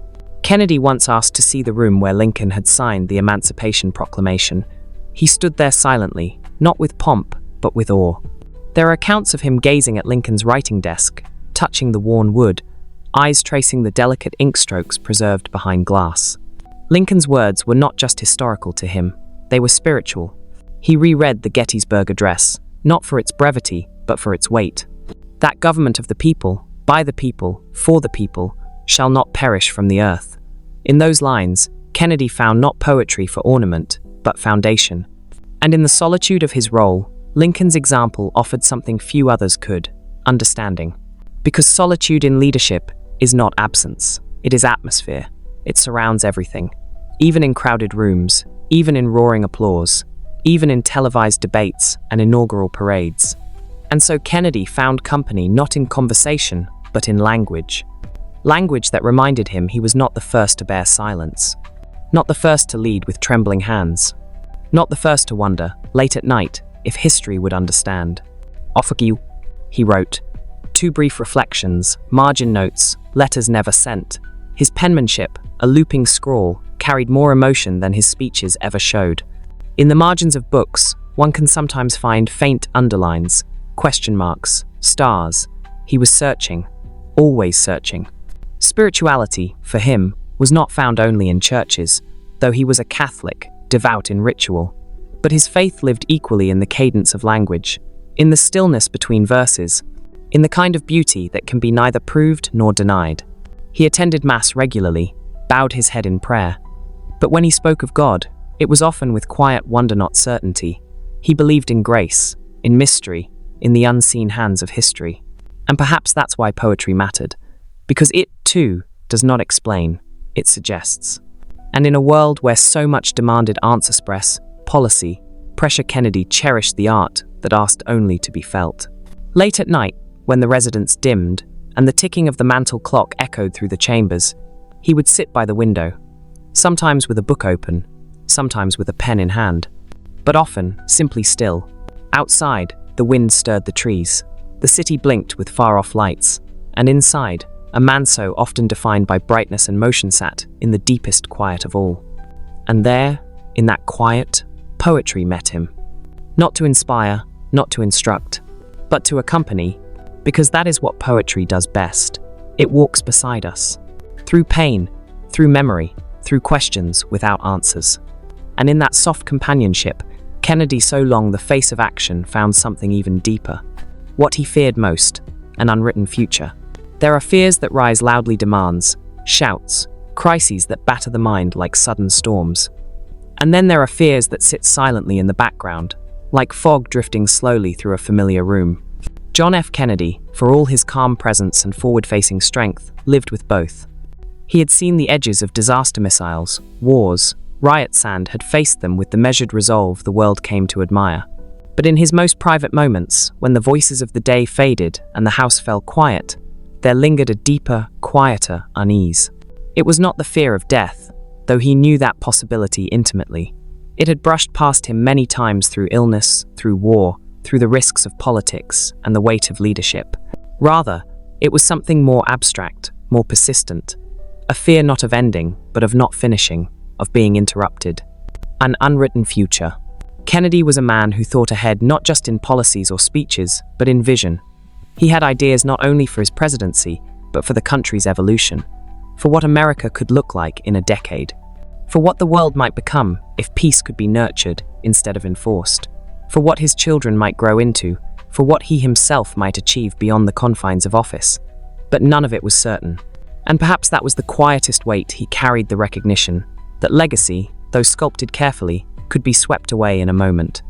Kennedy once asked to see the room where Lincoln had signed the Emancipation Proclamation. He stood there silently, not with pomp, but with awe. There are accounts of him gazing at Lincoln's writing desk, touching the worn wood, eyes tracing the delicate ink strokes preserved behind glass. Lincoln's words were not just historical to him, they were spiritual. He reread the Gettysburg Address, not for its brevity, but for its weight. That government of the people, by the people, for the people, shall not perish from the earth. In those lines, Kennedy found not poetry for ornament, but foundation. And in the solitude of his role, Lincoln's example offered something few others could, understanding. Because solitude in leadership is not absence, it is atmosphere. It surrounds everything. Even in crowded rooms, even in roaring applause, even in televised debates and inaugural parades. And so Kennedy found company not in conversation, but in language. Language that reminded him he was not the first to bear silence. Not the first to lead with trembling hands. Not the first to wonder, late at night, if history would understand. "Offer you," he wrote. 2 brief reflections, margin notes, letters never sent. His penmanship, a looping scrawl, carried more emotion than his speeches ever showed. In the margins of books, one can sometimes find faint underlines, question marks, stars. He was searching, always searching. Spirituality, for him, was not found only in churches, though he was a Catholic, devout in ritual. But his faith lived equally in the cadence of language, in the stillness between verses, in the kind of beauty that can be neither proved nor denied. He attended Mass regularly, bowed his head in prayer. But when he spoke of God, it was often with quiet wonder, not certainty. He believed in grace, in mystery, in the unseen hands of history. And perhaps that's why poetry mattered, because it, too, does not explain, it suggests. And in a world where so much demanded answer-express, policy, pressure, Kennedy cherished the art that asked only to be felt. Late at night, when the residence dimmed, and the ticking of the mantel clock echoed through the chambers, he would sit by the window, sometimes with a book open, sometimes with a pen in hand, but often simply still. Outside, the wind stirred the trees, the city blinked with far-off lights, and inside, a man so often defined by brightness and motion sat in the deepest quiet of all. And there, in that quiet, poetry met him. Not to inspire, not to instruct, but to accompany, because that is what poetry does best. It walks beside us, through pain, through memory, through questions without answers. And in that soft companionship, Kennedy, so long the face of action, found something even deeper. What he feared most, an unwritten future. There are fears that rise loudly, demands, shouts, crises that batter the mind like sudden storms. And then there are fears that sit silently in the background, like fog drifting slowly through a familiar room. John F. Kennedy, for all his calm presence and forward-facing strength, lived with both. He had seen the edges of disaster missiles, wars, riots, and had faced them with the measured resolve the world came to admire. But in his most private moments, when the voices of the day faded and the house fell quiet, there lingered a deeper, quieter unease. It was not the fear of death, though he knew that possibility intimately. It had brushed past him many times through illness, through war, through the risks of politics and the weight of leadership. Rather, it was something more abstract, more persistent. A fear not of ending, but of not finishing, of being interrupted. An unwritten future. Kennedy was a man who thought ahead not just in policies or speeches, but in vision. He had ideas not only for his presidency, but for the country's evolution, for what America could look like in a decade, for what the world might become if peace could be nurtured instead of enforced, for what his children might grow into, for what he himself might achieve beyond the confines of office. But none of it was certain. And perhaps that was the quietest weight he carried, the recognition that legacy, though sculpted carefully, could be swept away in a moment.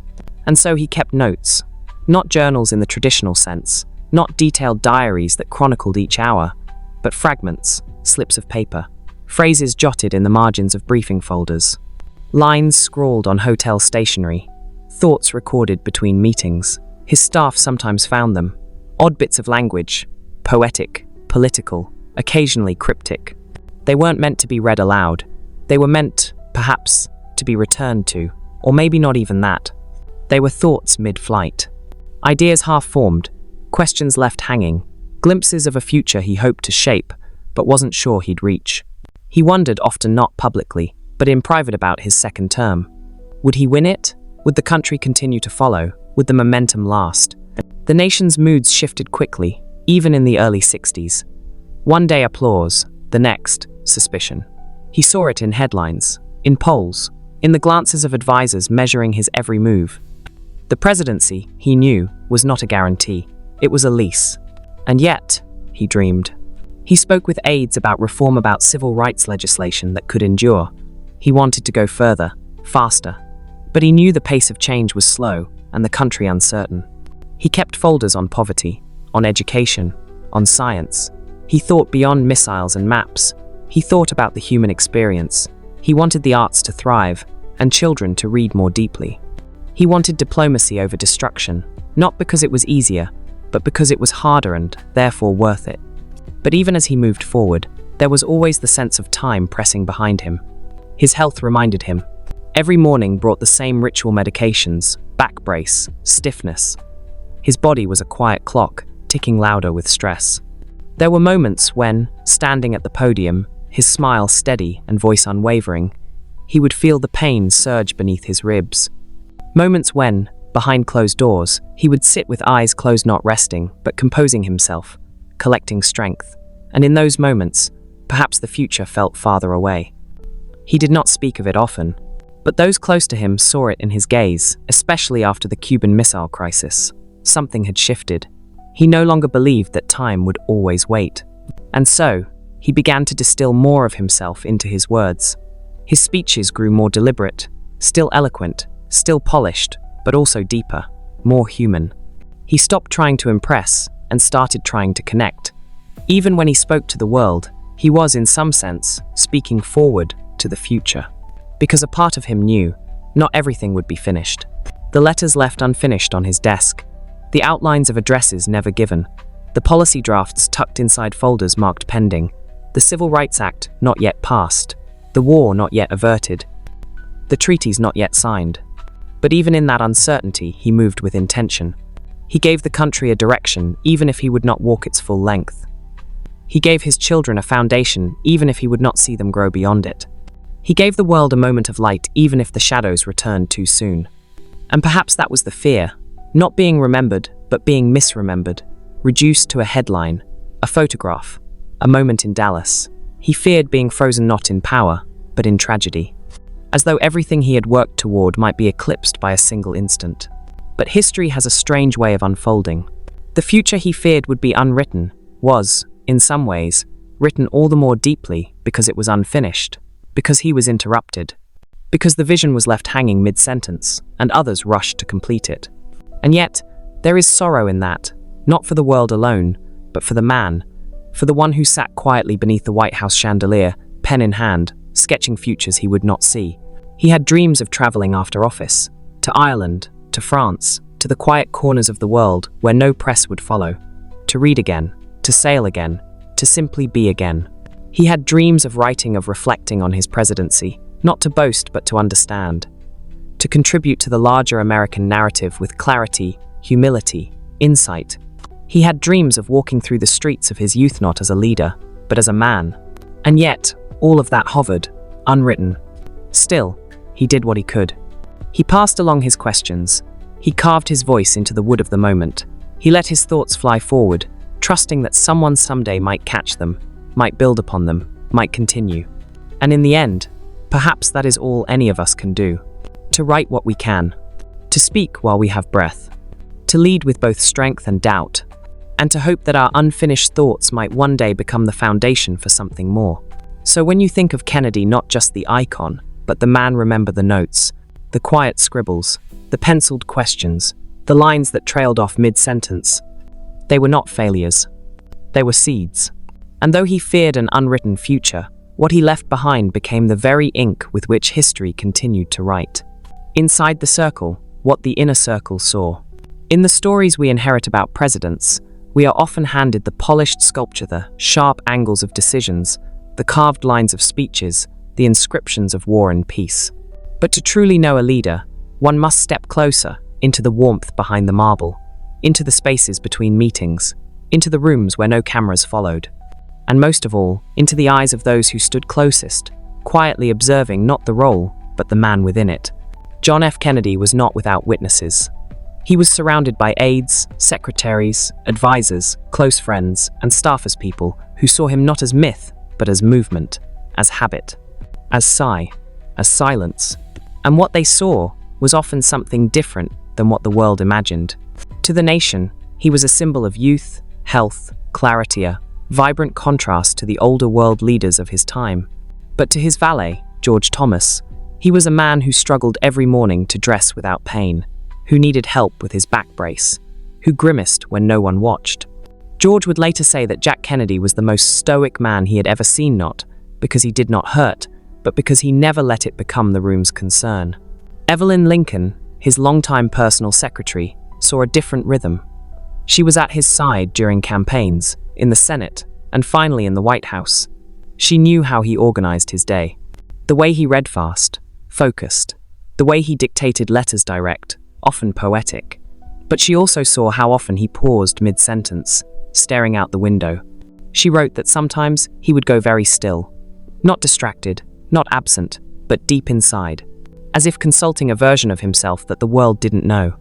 And so he kept notes, not journals in the traditional sense, not detailed diaries that chronicled each hour, but fragments, slips of paper, phrases jotted in the margins of briefing folders, lines scrawled on hotel stationery, thoughts recorded between meetings. His staff sometimes found them, odd bits of language, poetic, political, occasionally cryptic. They weren't meant to be read aloud. They were meant, perhaps, to be returned to, or maybe not even that. They were thoughts mid-flight. Ideas half-formed, questions left hanging, glimpses of a future he hoped to shape, but wasn't sure he'd reach. He wondered, often not publicly, but in private, about his second term. Would he win it? Would the country continue to follow? Would the momentum last? The nation's moods shifted quickly, even in the early 60s. One day applause, the next, suspicion. He saw it in headlines, in polls, in the glances of advisors measuring his every move. The presidency, he knew, was not a guarantee. It was a lease. And yet, he dreamed. He spoke with aides about reform, about civil rights legislation that could endure. He wanted to go further, faster. But he knew the pace of change was slow and the country uncertain. He kept folders on poverty, on education, on science. He thought beyond missiles and maps. He thought about the human experience. He wanted the arts to thrive and children to read more deeply. He wanted diplomacy over destruction, not because it was easier, but because it was harder and, therefore, worth it. But even as he moved forward, there was always the sense of time pressing behind him. His health reminded him. Every morning brought the same ritual medications, back brace, stiffness. His body was a quiet clock, ticking louder with stress. There were moments when, standing at the podium, his smile steady and voice unwavering, he would feel the pain surge beneath his ribs. Moments when, behind closed doors, he would sit with eyes closed, not resting, but composing himself, collecting strength. And in those moments, perhaps the future felt farther away. He did not speak of it often, but those close to him saw it in his gaze, especially after the Cuban Missile Crisis. Something had shifted. He no longer believed that time would always wait. And so, he began to distill more of himself into his words. His speeches grew more deliberate, still eloquent, still polished, but also deeper, more human. He stopped trying to impress and started trying to connect. Even when he spoke to the world, he was, in some sense, speaking forward to the future. Because a part of him knew, not everything would be finished. The letters left unfinished on his desk, the outlines of addresses never given, the policy drafts tucked inside folders marked pending, the Civil Rights Act not yet passed, the war not yet averted, the treaties not yet signed. But even in that uncertainty, he moved with intention. He gave the country a direction, even if he would not walk its full length. He gave his children a foundation, even if he would not see them grow beyond it. He gave the world a moment of light, even if the shadows returned too soon. And perhaps that was the fear, not being remembered, but being misremembered, reduced to a headline, a photograph, a moment in Dallas. He feared being frozen not in power, but in tragedy, as though everything he had worked toward might be eclipsed by a single instant. But history has a strange way of unfolding. The future he feared would be unwritten was, in some ways, written all the more deeply because it was unfinished, because he was interrupted, because the vision was left hanging mid-sentence, and others rushed to complete it. And yet, there is sorrow in that, not for the world alone, but for the man, for the one who sat quietly beneath the White House chandelier, pen in hand, sketching futures he would not see. He had dreams of traveling after office, to Ireland, to France, to the quiet corners of the world where no press would follow, to read again, to sail again, to simply be again. He had dreams of writing, of reflecting on his presidency, not to boast but to understand, to contribute to the larger American narrative with clarity, humility, insight. He had dreams of walking through the streets of his youth not as a leader, but as a man. And yet, all of that hovered, unwritten. Still, he did what he could. He passed along his questions. He carved his voice into the wood of the moment. He let his thoughts fly forward, trusting that someone someday might catch them, might build upon them, might continue. And in the end, perhaps that is all any of us can do. To write what we can, to speak while we have breath, to lead with both strength and doubt, and to hope that our unfinished thoughts might one day become the foundation for something more. So when you think of Kennedy, not just the icon, but the man, remember the notes, the quiet scribbles, the penciled questions, the lines that trailed off mid-sentence. They were not failures. They were seeds. And though he feared an unwritten future, what he left behind became the very ink with which history continued to write. Inside the circle, what the inner circle saw. In the stories we inherit about presidents, we are often handed the polished sculpture, the sharp angles of decisions, the carved lines of speeches, the inscriptions of war and peace. But to truly know a leader, one must step closer, into the warmth behind the marble, into the spaces between meetings, into the rooms where no cameras followed, and most of all, into the eyes of those who stood closest, quietly observing not the role, but the man within it. John F. Kennedy was not without witnesses. He was surrounded by aides, secretaries, advisors, close friends, and staffers, people who saw him not as myth, but as movement, as habit, as sigh, as silence. And what they saw was often something different than what the world imagined. To the nation, he was a symbol of youth, health, clarity, a vibrant contrast to the older world leaders of his time. But to his valet, George Thomas, he was a man who struggled every morning to dress without pain, who needed help with his back brace, who grimaced when no one watched. George would later say that Jack Kennedy was the most stoic man he had ever seen, not because he did not hurt, but because he never let it become the room's concern. Evelyn Lincoln, his longtime personal secretary, saw a different rhythm. She was at his side during campaigns, in the Senate, and finally in the White House. She knew how he organized his day. The way he read fast, focused. The way he dictated letters direct, often poetic. But she also saw how often he paused mid-sentence, staring out the window. She wrote that sometimes he would go very still, not distracted, not absent, but deep inside, as if consulting a version of himself that the world didn't know.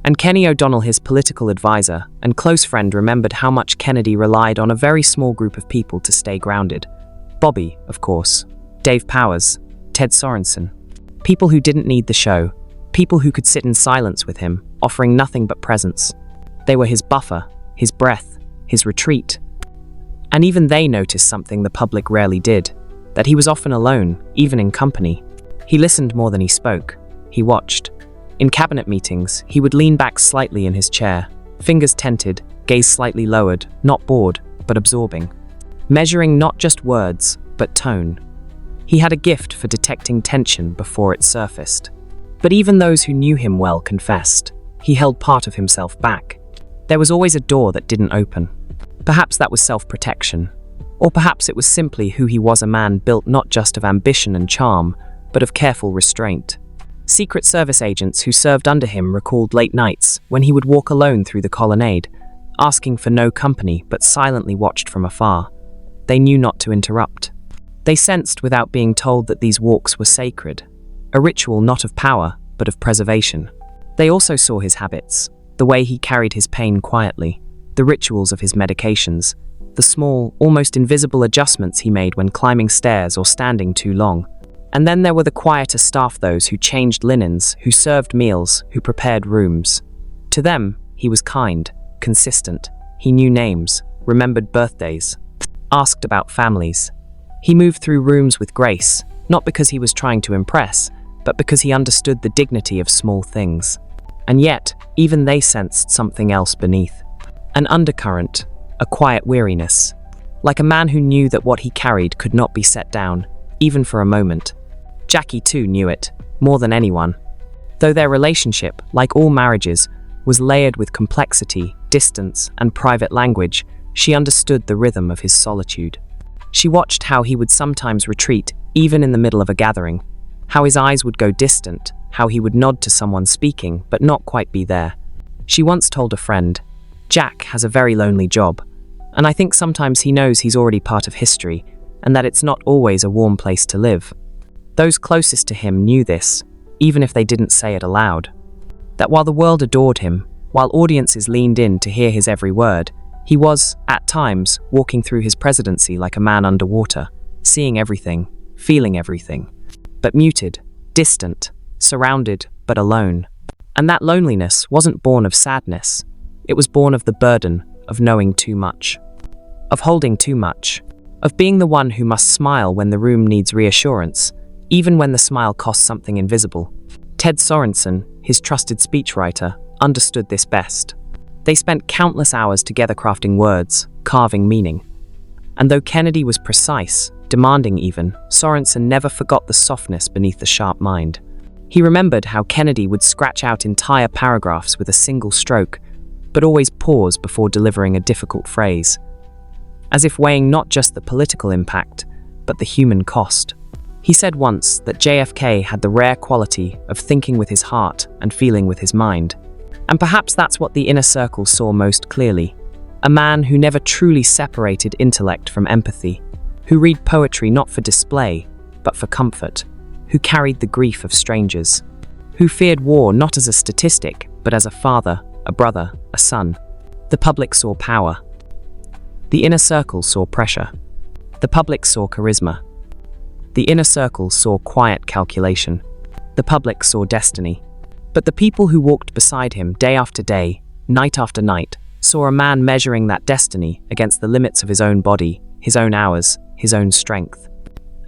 And Kenny O'Donnell, his political advisor and close friend, remembered how much Kennedy relied on a very small group of people to stay grounded. Bobby, of course, Dave Powers, Ted Sorensen. People who didn't need the show, people who could sit in silence with him, offering nothing but presence. They were his buffer, his breath, his retreat. And even they noticed something the public rarely did, that he was often alone, even in company. He listened more than he spoke. He watched. In cabinet meetings, he would lean back slightly in his chair, fingers tented, gaze slightly lowered, not bored, but absorbing. Measuring not just words, but tone. He had a gift for detecting tension before it surfaced. But even those who knew him well confessed, he held part of himself back. There was always a door that didn't open. Perhaps that was self-protection. Or perhaps it was simply who he was, a man built not just of ambition and charm, but of careful restraint. Secret Service agents who served under him recalled late nights when he would walk alone through the colonnade, asking for no company but silently watched from afar. They knew not to interrupt. They sensed without being told that these walks were sacred, a ritual not of power, but of preservation. They also saw his habits, the way he carried his pain quietly, the rituals of his medications, the small, almost invisible adjustments he made when climbing stairs or standing too long. And then there were the quieter staff, those who changed linens, who served meals, who prepared rooms. To them, he was kind, consistent. He knew names, remembered birthdays. asked about families. He moved through rooms with grace, not because he was trying to impress, but because he understood the dignity of small things. And yet, even they sensed something else beneath. An undercurrent, a quiet weariness. Like a man who knew that what he carried could not be set down, even for a moment. Jackie too knew it, more than anyone. Though their relationship, like all marriages, was layered with complexity, distance, and private language, she understood the rhythm of his solitude. She watched how he would sometimes retreat, even in the middle of a gathering, how his eyes would go distant, how he would nod to someone speaking but not quite be there. She once told a friend, "Jack has a very lonely job, and I think sometimes he knows he's already part of history, and that it's not always a warm place to live." Those closest to him knew this, even if they didn't say it aloud. That while the world adored him, while audiences leaned in to hear his every word, he was, at times, walking through his presidency like a man underwater, seeing everything, feeling everything, but muted, distant, surrounded, but alone. And that loneliness wasn't born of sadness. It was born of the burden of knowing too much, of holding too much, of being the one who must smile when the room needs reassurance, even when the smile costs something invisible. Ted Sorensen, his trusted speechwriter, understood this best. They spent countless hours together crafting words, carving meaning. And though Kennedy was precise, demanding even, Sorensen never forgot the softness beneath the sharp mind. He remembered how Kennedy would scratch out entire paragraphs with a single stroke, but always pause before delivering a difficult phrase, as if weighing not just the political impact, but the human cost. He said once that JFK had the rare quality of thinking with his heart and feeling with his mind. And perhaps that's what the inner circle saw most clearly. A man who never truly separated intellect from empathy, who read poetry not for display, but for comfort, who carried the grief of strangers, who feared war not as a statistic, but as a father, a brother, a son. The public saw power. The inner circle saw pressure. The public saw charisma. The inner circle saw quiet calculation. The public saw destiny. But the people who walked beside him day after day, night after night, saw a man measuring that destiny against the limits of his own body, his own hours, his own strength.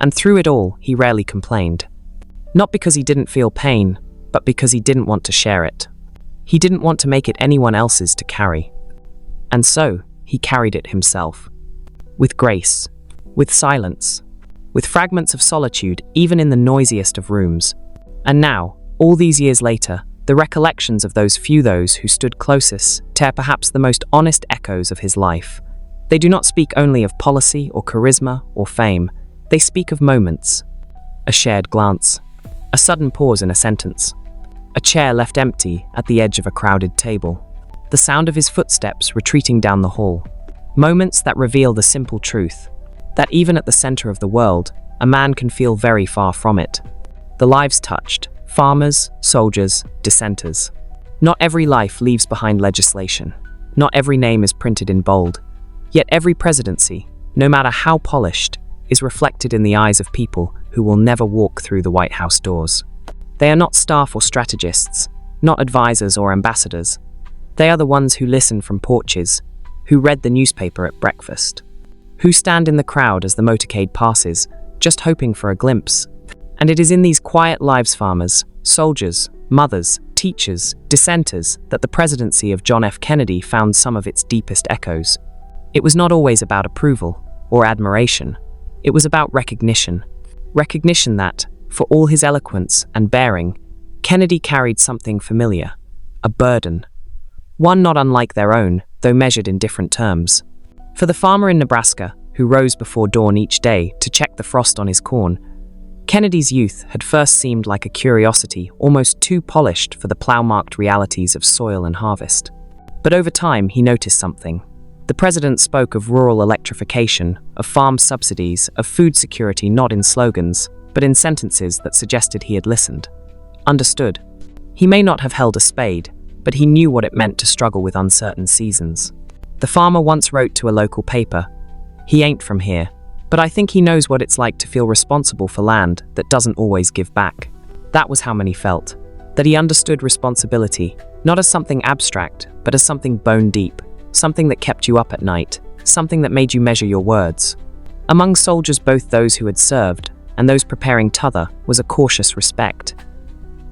And through it all, he rarely complained. Not because he didn't feel pain, but because he didn't want to share it. He didn't want to make it anyone else's to carry. And so, he carried it himself. With grace, with silence, with fragments of solitude even in the noisiest of rooms. And now, all these years later, the recollections of those who stood closest tear perhaps the most honest echoes of his life. They do not speak only of policy or charisma or fame. They speak of moments. A shared glance. A sudden pause in a sentence. A chair left empty at the edge of a crowded table. The sound of his footsteps retreating down the hall. Moments that reveal the simple truth, that even at the center of the world, a man can feel very far from it. The lives touched, farmers, soldiers, dissenters. Not every life leaves behind legislation. Not every name is printed in bold. Yet every presidency, no matter how polished, is reflected in the eyes of people who will never walk through the White House doors. They are not staff or strategists, not advisors or ambassadors. They are the ones who listen from porches, who read the newspaper at breakfast, who stand in the crowd as the motorcade passes, just hoping for a glimpse. And it is in these quiet lives, farmers, soldiers, mothers, teachers, dissenters, that the presidency of John F. Kennedy found some of its deepest echoes. It was not always about approval or admiration. It was about recognition. Recognition that, for all his eloquence and bearing, Kennedy carried something familiar, a burden. One not unlike their own, though measured in different terms. For the farmer in Nebraska, who rose before dawn each day to check the frost on his corn, Kennedy's youth had first seemed like a curiosity almost too polished for the plow-marked realities of soil and harvest. But over time, he noticed something. The president spoke of rural electrification, of farm subsidies, of food security not in slogans, but in sentences that suggested he had listened. Understood. He may not have held a spade, but he knew what it meant to struggle with uncertain seasons. The farmer once wrote to a local paper, "He ain't from here, but I think he knows what it's like to feel responsible for land that doesn't always give back." That was how many felt, that he understood responsibility, not as something abstract, but as something bone deep, something that kept you up at night, something that made you measure your words. Among soldiers, both those who had served and those preparing t'other, was a cautious respect.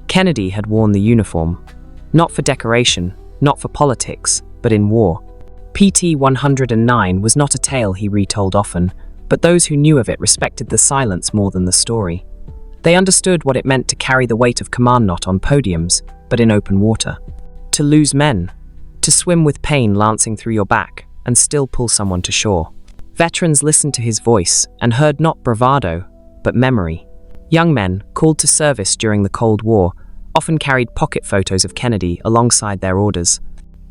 Kennedy had worn the uniform, not for decoration, not for politics, but in war. PT 109 was not a tale he retold often, but those who knew of it respected the silence more than the story. They understood what it meant to carry the weight of command not on podiums, but in open water. To lose men, to swim with pain lancing through your back, and still pull someone to shore. Veterans listened to his voice and heard not bravado, but memory. Young men, called to service during the Cold War, often carried pocket photos of Kennedy alongside their orders.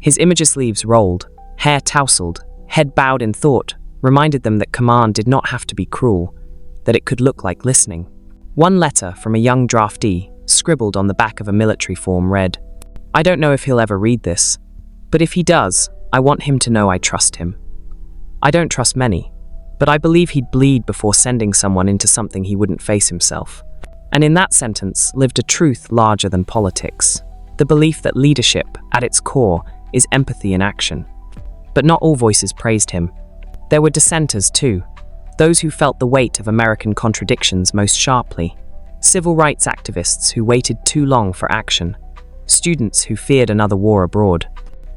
His image sleeves rolled, hair tousled, head bowed in thought, reminded them that command did not have to be cruel, that it could look like listening. One letter from a young draftee, scribbled on the back of a military form, read, "I don't know if he'll ever read this, but if he does, I want him to know I trust him. I don't trust many, but I believe he'd bleed before sending someone into something he wouldn't face himself." And in that sentence lived a truth larger than politics, the belief that leadership, at its core, is empathy in action. But not all voices praised him. There were dissenters too, those who felt the weight of American contradictions most sharply, civil rights activists who waited too long for action, students who feared another war abroad,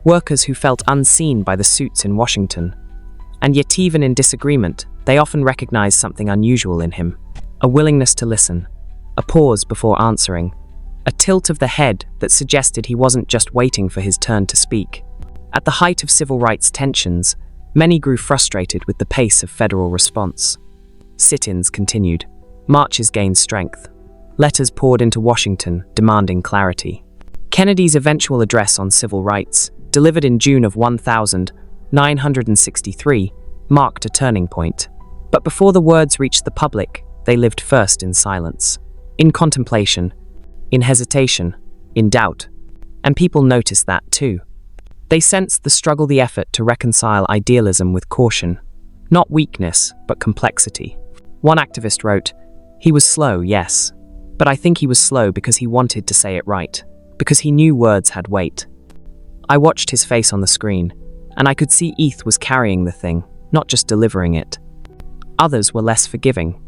workers who felt unseen by the suits in Washington. And yet even in disagreement, they often recognized something unusual in him, a willingness to listen, a pause before answering, a tilt of the head that suggested he wasn't just waiting for his turn to speak. At the height of civil rights tensions, many grew frustrated with the pace of federal response. Sit-ins continued, marches gained strength, letters poured into Washington demanding clarity. Kennedy's eventual address on civil rights, delivered in June of 1963, marked a turning point. But before the words reached the public, they lived first in silence, in contemplation, in hesitation, in doubt. And people noticed that too. They sensed the struggle, the effort to reconcile idealism with caution. Not weakness, but complexity. One activist wrote, "He was slow, yes, but I think he was slow because he wanted to say it right, because he knew words had weight." I watched his face on the screen, and I could see Eth was carrying the thing, not just delivering it. Others were less forgiving.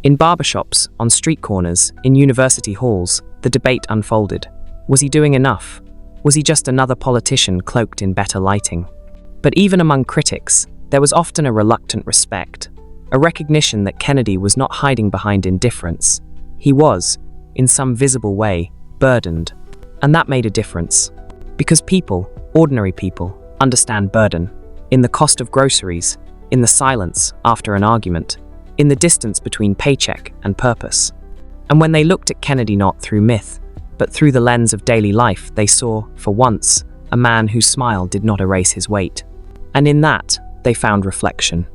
In barbershops, on street corners, in university halls, the debate unfolded. Was he doing enough? Was he just another politician cloaked in better lighting? But even among critics, there was often a reluctant respect, a recognition that Kennedy was not hiding behind indifference. He was, in some visible way, burdened. And that made a difference. Because people, ordinary people, understand burden. In the cost of groceries, in the silence after an argument, in the distance between paycheck and purpose. And when they looked at Kennedy not through myth, but through the lens of daily life, they saw, for once, a man whose smile did not erase his weight. And in that, they found reflection.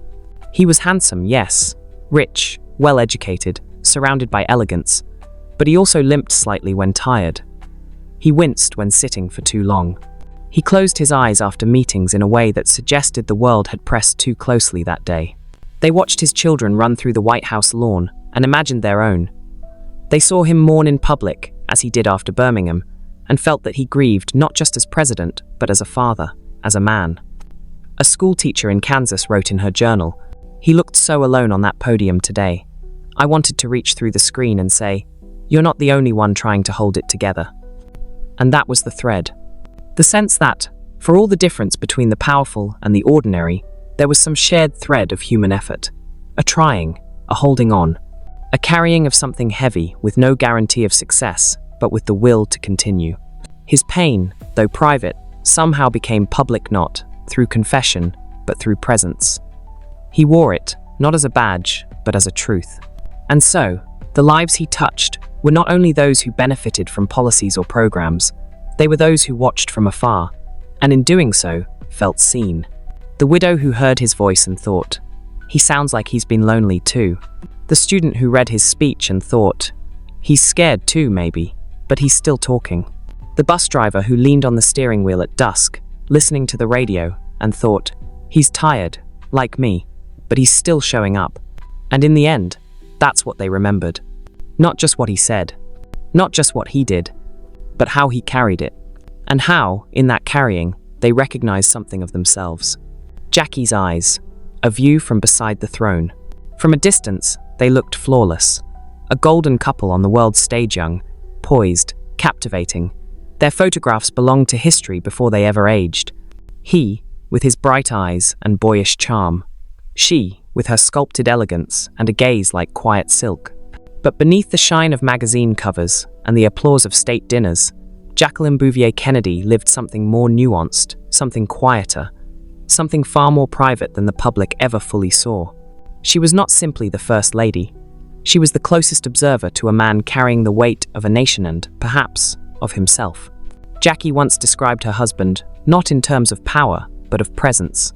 He was handsome, yes, rich, well-educated, surrounded by elegance, but he also limped slightly when tired. He winced when sitting for too long. He closed his eyes after meetings in a way that suggested the world had pressed too closely that day. They watched his children run through the White House lawn and imagined their own. They saw him mourn in public, as he did after Birmingham, and felt that he grieved not just as president, but as a father, as a man. A schoolteacher in Kansas wrote in her journal, "He looked so alone on that podium today. I wanted to reach through the screen and say, 'You're not the only one trying to hold it together.'" And that was the thread. The sense that, for all the difference between the powerful and the ordinary, there was some shared thread of human effort. A trying, a holding on, a carrying of something heavy with no guarantee of success, but with the will to continue. His pain, though private, somehow became public not through confession, but through presence. He wore it, not as a badge, but as a truth. And so, the lives he touched were not only those who benefited from policies or programs, they were those who watched from afar, and in doing so, felt seen. The widow who heard his voice and thought, "He sounds like he's been lonely too." The student who read his speech and thought, "He's scared too, maybe, but he's still talking." The bus driver who leaned on the steering wheel at dusk, listening to the radio, and thought, "He's tired, like me, but he's still showing up." And in the end, that's what they remembered. Not just what he said, not just what he did, but how he carried it, and how, in that carrying, they recognized something of themselves. Jackie's eyes, a view from beside the throne. From a distance, they looked flawless. A golden couple on the world's stage, young, poised, captivating. Their photographs belonged to history before they ever aged. He, with his bright eyes and boyish charm. She, with her sculpted elegance and a gaze like quiet silk. But beneath the shine of magazine covers and the applause of state dinners, Jacqueline Bouvier Kennedy lived something more nuanced, something quieter, something far more private than the public ever fully saw. She was not simply the First Lady. She was the closest observer to a man carrying the weight of a nation and, perhaps, of himself. Jackie once described her husband not in terms of power, but of presence.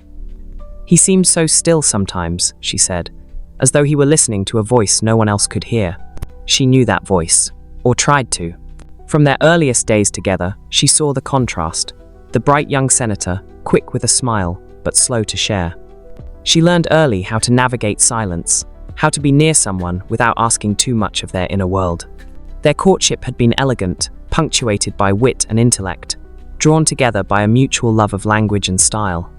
"He seemed so still sometimes," she said, as though he were listening to a voice no one else could hear. She knew that voice, or tried to. From their earliest days together, she saw the contrast. The bright young senator, quick with a smile, but slow to share. She learned early how to navigate silence, how to be near someone without asking too much of their inner world. Their courtship had been elegant, punctuated by wit and intellect, drawn together by a mutual love of language and style.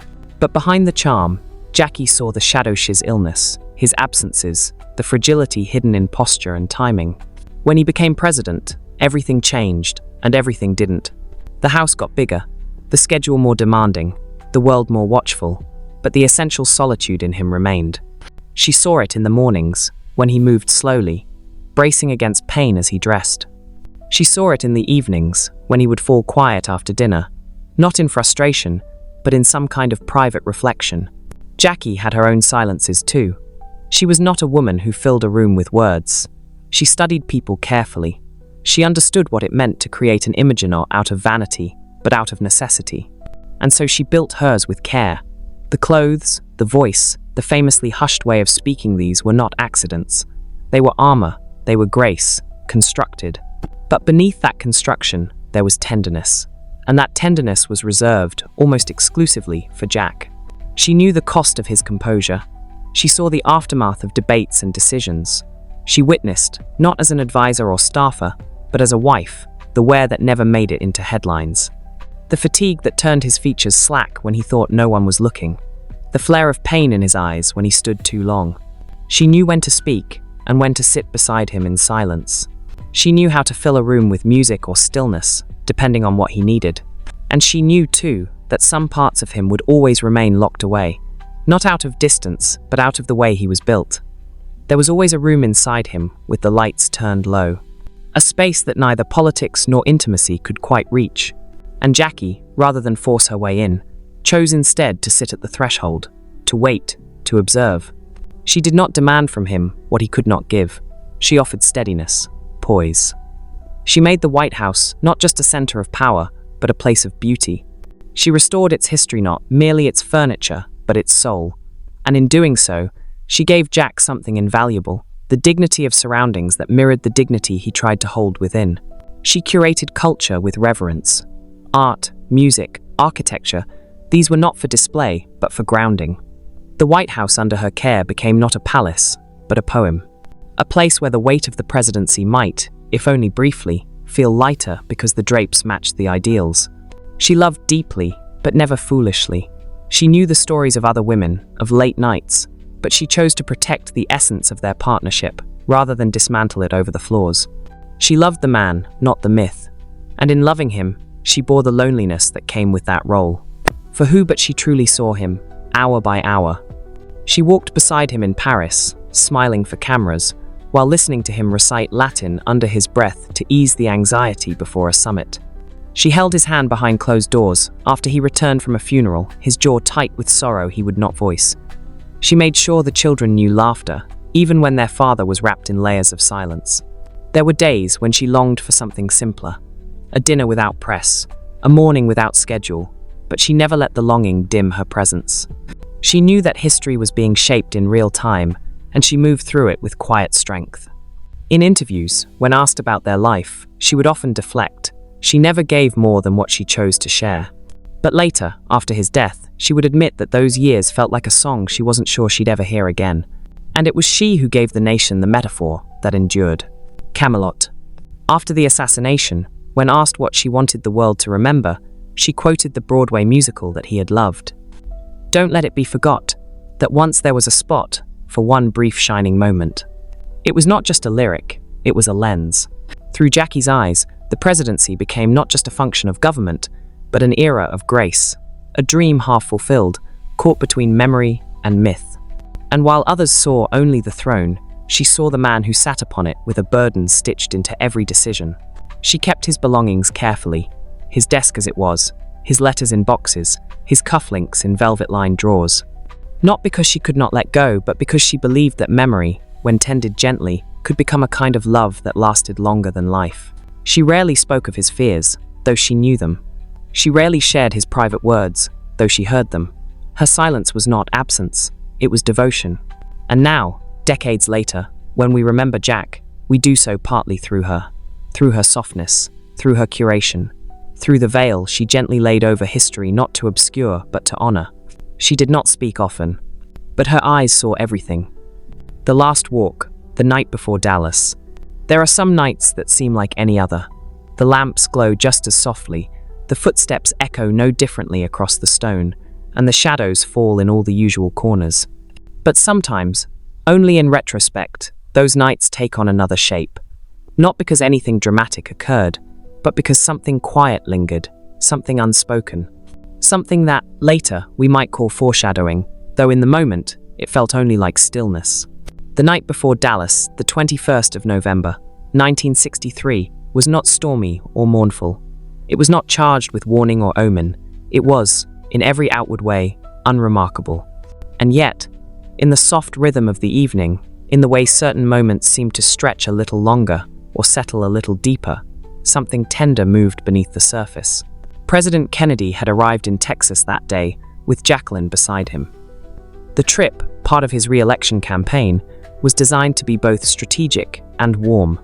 But behind the charm, Jackie saw the shadow his illness, his absences, the fragility hidden in posture and timing. When he became president, everything changed, and everything didn't. The house got bigger, the schedule more demanding, the world more watchful, but the essential solitude in him remained. She saw it in the mornings, when he moved slowly, bracing against pain as he dressed. She saw it in the evenings, when he would fall quiet after dinner, not in frustration, but in some kind of private reflection. Jackie had her own silences too. She was not a woman who filled a room with words. She studied people carefully. She understood what it meant to create an image not out of vanity, but out of necessity. And so she built hers with care. The clothes, the voice, the famously hushed way of speaking, these were not accidents. They were armor, they were grace, constructed. But beneath that construction, there was tenderness. And that tenderness was reserved, almost exclusively, for Jack. She knew the cost of his composure. She saw the aftermath of debates and decisions. She witnessed, not as an advisor or staffer, but as a wife, the wear that never made it into headlines. The fatigue that turned his features slack when he thought no one was looking. The flare of pain in his eyes when he stood too long. She knew when to speak, and when to sit beside him in silence. She knew how to fill a room with music or stillness, depending on what he needed. And she knew, too, that some parts of him would always remain locked away, not out of distance, but out of the way he was built. There was always a room inside him, with the lights turned low. A space that neither politics nor intimacy could quite reach. And Jackie, rather than force her way in, chose instead to sit at the threshold, to wait, to observe. She did not demand from him what he could not give. She offered steadiness, poise. She made the White House not just a center of power, but a place of beauty. She restored its history, not merely its furniture, but its soul. And in doing so, she gave Jack something invaluable, the dignity of surroundings that mirrored the dignity he tried to hold within. She curated culture with reverence. Art, music, architecture, these were not for display, but for grounding. The White House under her care became not a palace, but a poem. A place where the weight of the presidency might, if only briefly, feel lighter because the drapes matched the ideals. She loved deeply, but never foolishly. She knew the stories of other women, of late nights, but she chose to protect the essence of their partnership, rather than dismantle it over the flaws. She loved the man, not the myth. And in loving him, she bore the loneliness that came with that role. For who but she truly saw him, hour by hour. She walked beside him in Paris, smiling for cameras, while listening to him recite Latin under his breath to ease the anxiety before a summit. She held his hand behind closed doors after he returned from a funeral, his jaw tight with sorrow he would not voice. She made sure the children knew laughter, even when their father was wrapped in layers of silence. There were days when she longed for something simpler. A dinner without press, a morning without schedule, but she never let the longing dim her presence. She knew that history was being shaped in real time, and she moved through it with quiet strength. In interviews, when asked about their life, she would often deflect. She never gave more than what she chose to share. But later, after his death, she would admit that those years felt like a song she wasn't sure she'd ever hear again. And it was she who gave the nation the metaphor that endured. Camelot. After the assassination, when asked what she wanted the world to remember, she quoted the Broadway musical that he had loved. Don't let it be forgot that once there was a spot for one brief shining moment. It was not just a lyric, it was a lens. Through Jackie's eyes, the presidency became not just a function of government, but an era of grace, a dream half fulfilled, caught between memory and myth. And while others saw only the throne, she saw the man who sat upon it with a burden stitched into every decision. She kept his belongings carefully, his desk as it was, his letters in boxes, his cufflinks in velvet-lined drawers. Not because she could not let go, but because she believed that memory, when tended gently, could become a kind of love that lasted longer than life. She rarely spoke of his fears, though she knew them. She rarely shared his private words, though she heard them. Her silence was not absence, it was devotion. And now, decades later, when we remember Jack, we do so partly through her softness, through her curation, through the veil she gently laid over history, not to obscure, but to honor. She did not speak often, but her eyes saw everything. The last walk, the night before Dallas. There are some nights that seem like any other. The lamps glow just as softly, the footsteps echo no differently across the stone, and the shadows fall in all the usual corners. But sometimes, only in retrospect, those nights take on another shape. Not because anything dramatic occurred, but because something quiet lingered, something unspoken. Something that, later, we might call foreshadowing, though in the moment, it felt only like stillness. The night before Dallas, the 21st of November, 1963, was not stormy or mournful. It was not charged with warning or omen. It was, in every outward way, unremarkable. And yet, in the soft rhythm of the evening, in the way certain moments seemed to stretch a little longer or settle a little deeper, something tender moved beneath the surface. President Kennedy had arrived in Texas that day, with Jacqueline beside him. The trip, part of his re-election campaign, was designed to be both strategic and warm.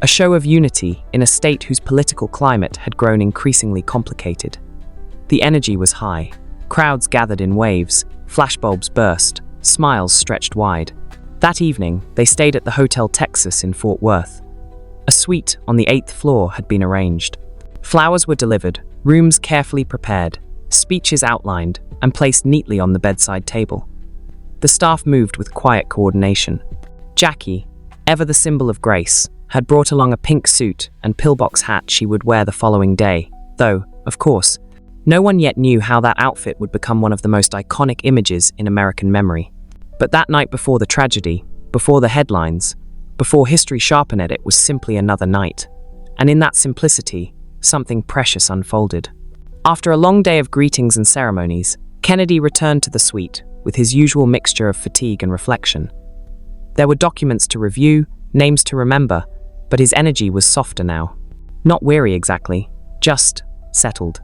A show of unity in a state whose political climate had grown increasingly complicated. The energy was high. Crowds gathered in waves, flashbulbs burst, smiles stretched wide. That evening, they stayed at the Hotel Texas in Fort Worth. A suite on the 8th floor had been arranged. Flowers were delivered, rooms carefully prepared, speeches outlined, and placed neatly on the bedside table. The staff moved with quiet coordination. Jackie, ever the symbol of grace, had brought along a pink suit and pillbox hat she would wear the following day, though, of course, no one yet knew how that outfit would become one of the most iconic images in American memory. But that night before the tragedy, before the headlines, before history sharpened it was simply another night. And in that simplicity, something precious unfolded. After a long day of greetings and ceremonies, Kennedy returned to the suite with his usual mixture of fatigue and reflection. There were documents to review, names to remember, but his energy was softer now. Not weary exactly, just settled.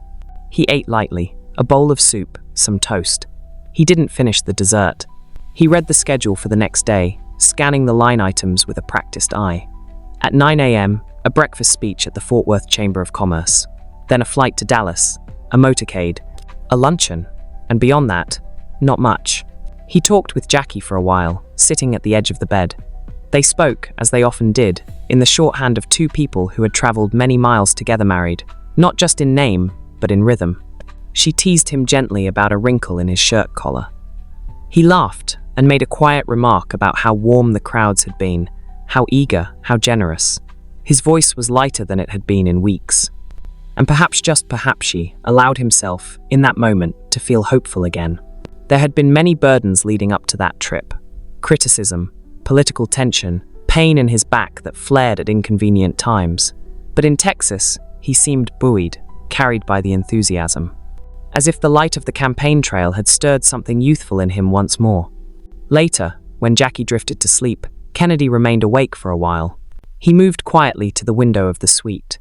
He ate lightly, a bowl of soup, some toast. He didn't finish the dessert. He read the schedule for the next day, scanning the line items with a practiced eye. At 9 a.m., a breakfast speech at the Fort Worth Chamber of Commerce, then a flight to Dallas, a motorcade, a luncheon, and beyond that, not much. He talked with Jackie for a while, sitting at the edge of the bed. They spoke, as they often did, in the shorthand of two people who had traveled many miles together married, not just in name, but in rhythm. She teased him gently about a wrinkle in his shirt collar. He laughed and made a quiet remark about how warm the crowds had been, how eager, how generous. His voice was lighter than it had been in weeks. And perhaps, just perhaps, she allowed himself, in that moment, to feel hopeful again. There had been many burdens leading up to that trip. Criticism, political tension, pain in his back that flared at inconvenient times. But in Texas, he seemed buoyed, carried by the enthusiasm. As if the light of the campaign trail had stirred something youthful in him once more. Later, when Jackie drifted to sleep, Kennedy remained awake for a while. He moved quietly to the window of the suite.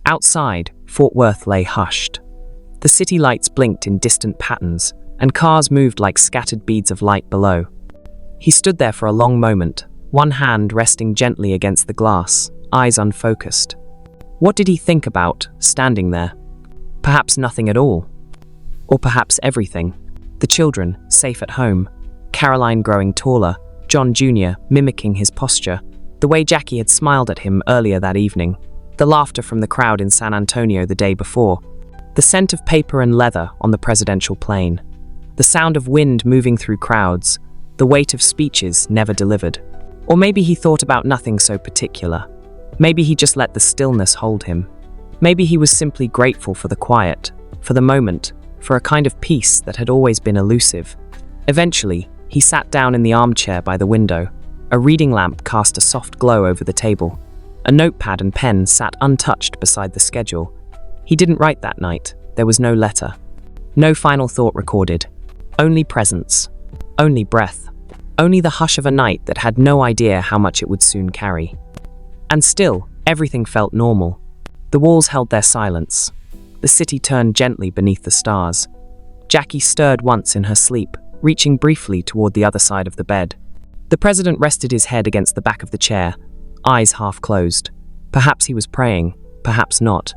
Outside, Fort Worth lay hushed. The city lights blinked in distant patterns, and cars moved like scattered beads of light below. He stood there for a long moment, one hand resting gently against the glass, eyes unfocused. What did he think about, standing there? Perhaps nothing at all. Or perhaps everything. The children, safe at home. Caroline growing taller, John Jr. mimicking his posture, the way Jackie had smiled at him earlier that evening, the laughter from the crowd in San Antonio the day before, the scent of paper and leather on the presidential plane. The sound of wind moving through crowds, the weight of speeches never delivered. Or maybe he thought about nothing so particular. Maybe he just let the stillness hold him. Maybe he was simply grateful for the quiet, for the moment, for a kind of peace that had always been elusive. Eventually, he sat down in the armchair by the window. A reading lamp cast a soft glow over the table. A notepad and pen sat untouched beside the schedule. He didn't write that night. There was no letter. No final thought recorded. Only presence. Only breath. Only the hush of a night that had no idea how much it would soon carry. And still, everything felt normal. The walls held their silence. The city turned gently beneath the stars. Jackie stirred once in her sleep, reaching briefly toward the other side of the bed. The president rested his head against the back of the chair, eyes half closed. Perhaps he was praying, perhaps not.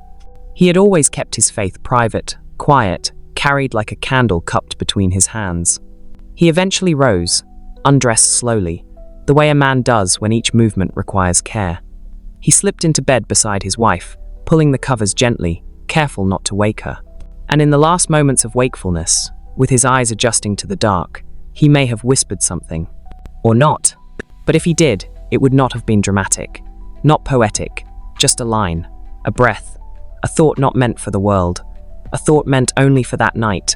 He had always kept his faith private, quiet, carried like a candle cupped between his hands. He eventually rose, undressed slowly, the way a man does when each movement requires care. He slipped into bed beside his wife, pulling the covers gently, careful not to wake her. And in the last moments of wakefulness, with his eyes adjusting to the dark, he may have whispered something. Or not. But if he did, it would not have been dramatic. Not poetic. Just a line. A breath. A thought not meant for the world. A thought meant only for that night.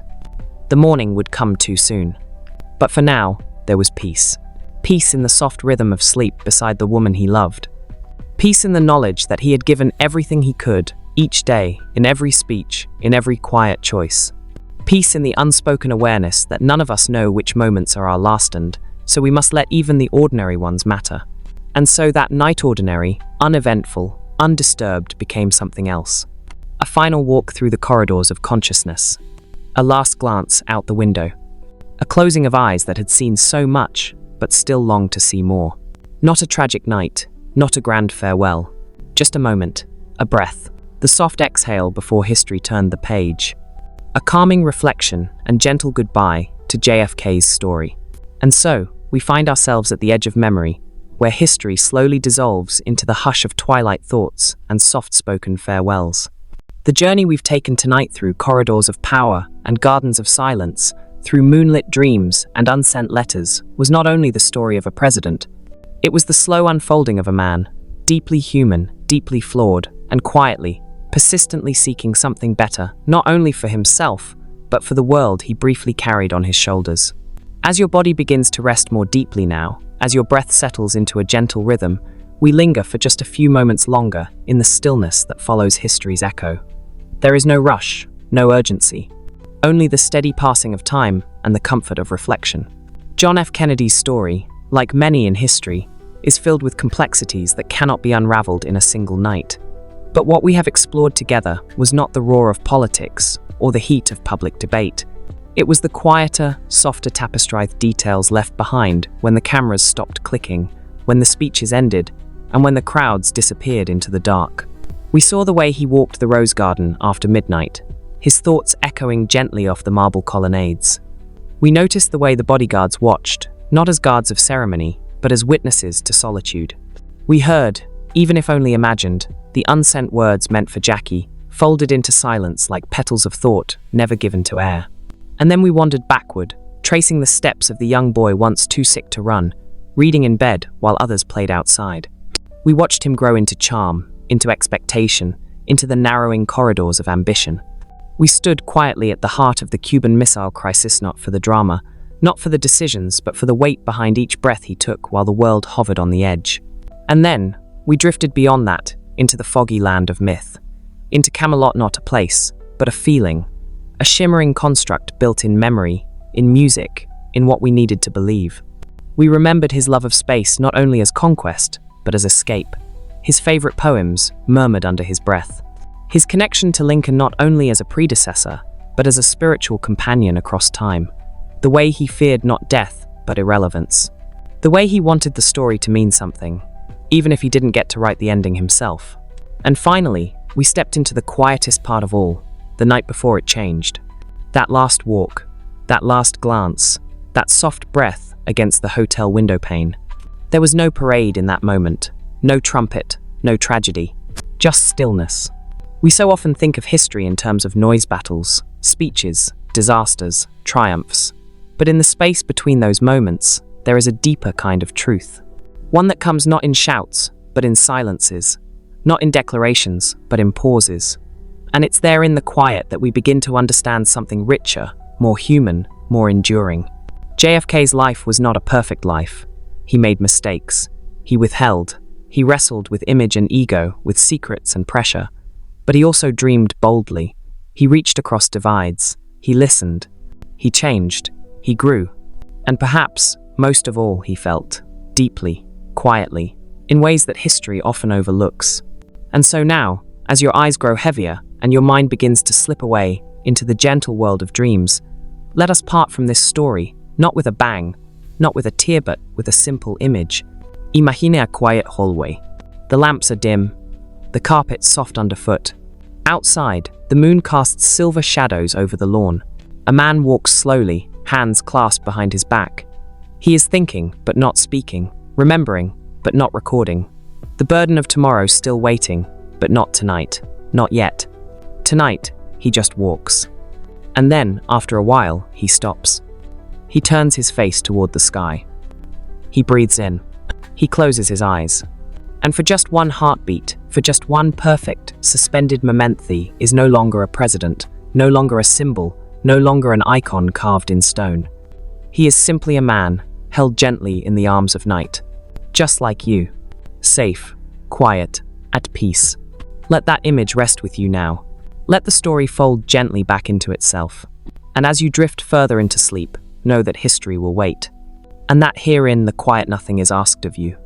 The morning would come too soon. But for now, there was peace. Peace in the soft rhythm of sleep beside the woman he loved. Peace in the knowledge that he had given everything he could, each day, in every speech, in every quiet choice. Peace in the unspoken awareness that none of us know which moments are our last, and so we must let even the ordinary ones matter. And so that night, ordinary, uneventful, undisturbed, became something else. A final walk through the corridors of consciousness. A last glance out the window. A closing of eyes that had seen so much, but still longed to see more. Not a tragic night, not a grand farewell. Just a moment, a breath. The soft exhale before history turned the page. A calming reflection and gentle goodbye to JFK's story. And so, we find ourselves at the edge of memory, where history slowly dissolves into the hush of twilight thoughts and soft-spoken farewells. The journey we've taken tonight through corridors of power and gardens of silence, through moonlit dreams and unsent letters, was not only the story of a president. It was the slow unfolding of a man, deeply human, deeply flawed, and quietly, persistently seeking something better, not only for himself, but for the world he briefly carried on his shoulders. As your body begins to rest more deeply now, as your breath settles into a gentle rhythm, we linger for just a few moments longer in the stillness that follows history's echo. There is no rush, no urgency, only the steady passing of time and the comfort of reflection. John F. Kennedy's story, like many in history, is filled with complexities that cannot be unraveled in a single night. But what we have explored together was not the roar of politics or the heat of public debate. It was the quieter, softer tapestry details left behind when the cameras stopped clicking, when the speeches ended, and when the crowds disappeared into the dark. We saw the way he walked the rose garden after midnight, his thoughts echoing gently off the marble colonnades. We noticed the way the bodyguards watched, not as guards of ceremony, but as witnesses to solitude. We heard, even if only imagined, the unsent words meant for Jackie, folded into silence like petals of thought never given to air. And then we wandered backward, tracing the steps of the young boy once too sick to run, reading in bed while others played outside. We watched him grow into charm, into expectation, into the narrowing corridors of ambition. We stood quietly at the heart of the Cuban Missile Crisis, not for the drama, not for the decisions, but for the weight behind each breath he took while the world hovered on the edge. And then, we drifted beyond that, into the foggy land of myth. Into Camelot, not a place, but a feeling. A shimmering construct built in memory, in music, in what we needed to believe. We remembered his love of space not only as conquest, but as escape. His favorite poems, murmured under his breath. His connection to Lincoln not only as a predecessor, but as a spiritual companion across time. The way he feared not death, but irrelevance. The way he wanted the story to mean something, even if he didn't get to write the ending himself. And finally, we stepped into the quietest part of all, the night before it changed. That last walk, that last glance, that soft breath against the hotel window pane. There was no parade in that moment, no trumpet, no tragedy, just stillness. We so often think of history in terms of noise battles, speeches, disasters, triumphs. But in the space between those moments, there is a deeper kind of truth. One that comes not in shouts, but in silences. Not in declarations, but in pauses. And it's there in the quiet that we begin to understand something richer, more human, more enduring. JFK's life was not a perfect life. He made mistakes. He withheld. He wrestled with image and ego, with secrets and pressure. But he also dreamed boldly. He reached across divides. He listened. He changed. He grew. And perhaps, most of all, he felt. Deeply, quietly, in ways that history often overlooks. And so now, as your eyes grow heavier and your mind begins to slip away into the gentle world of dreams, let us part from this story, not with a bang, not with a tear, but with a simple image. Imagine a quiet hallway. The lamps are dim, the carpet soft underfoot. Outside, the moon casts silver shadows over the lawn. A man walks slowly, hands clasped behind his back. He is thinking, but not speaking, remembering, but not recording. The burden of tomorrow still waiting, but not tonight, not yet. Tonight, he just walks. And then, after a while, he stops. He turns his face toward the sky. He breathes in. He closes his eyes. And for just one heartbeat, for just one perfect, suspended momenthe, is no longer a president, no longer a symbol, no longer an icon carved in stone. He is simply a man, held gently in the arms of night. Just like you. Safe, quiet, at peace. Let that image rest with you now. Let the story fold gently back into itself. And as you drift further into sleep, know that history will wait. And that herein the quiet nothing is asked of you.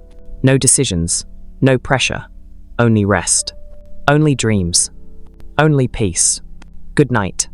No decisions, no pressure, only rest. Only dreams. Only peace. Good night.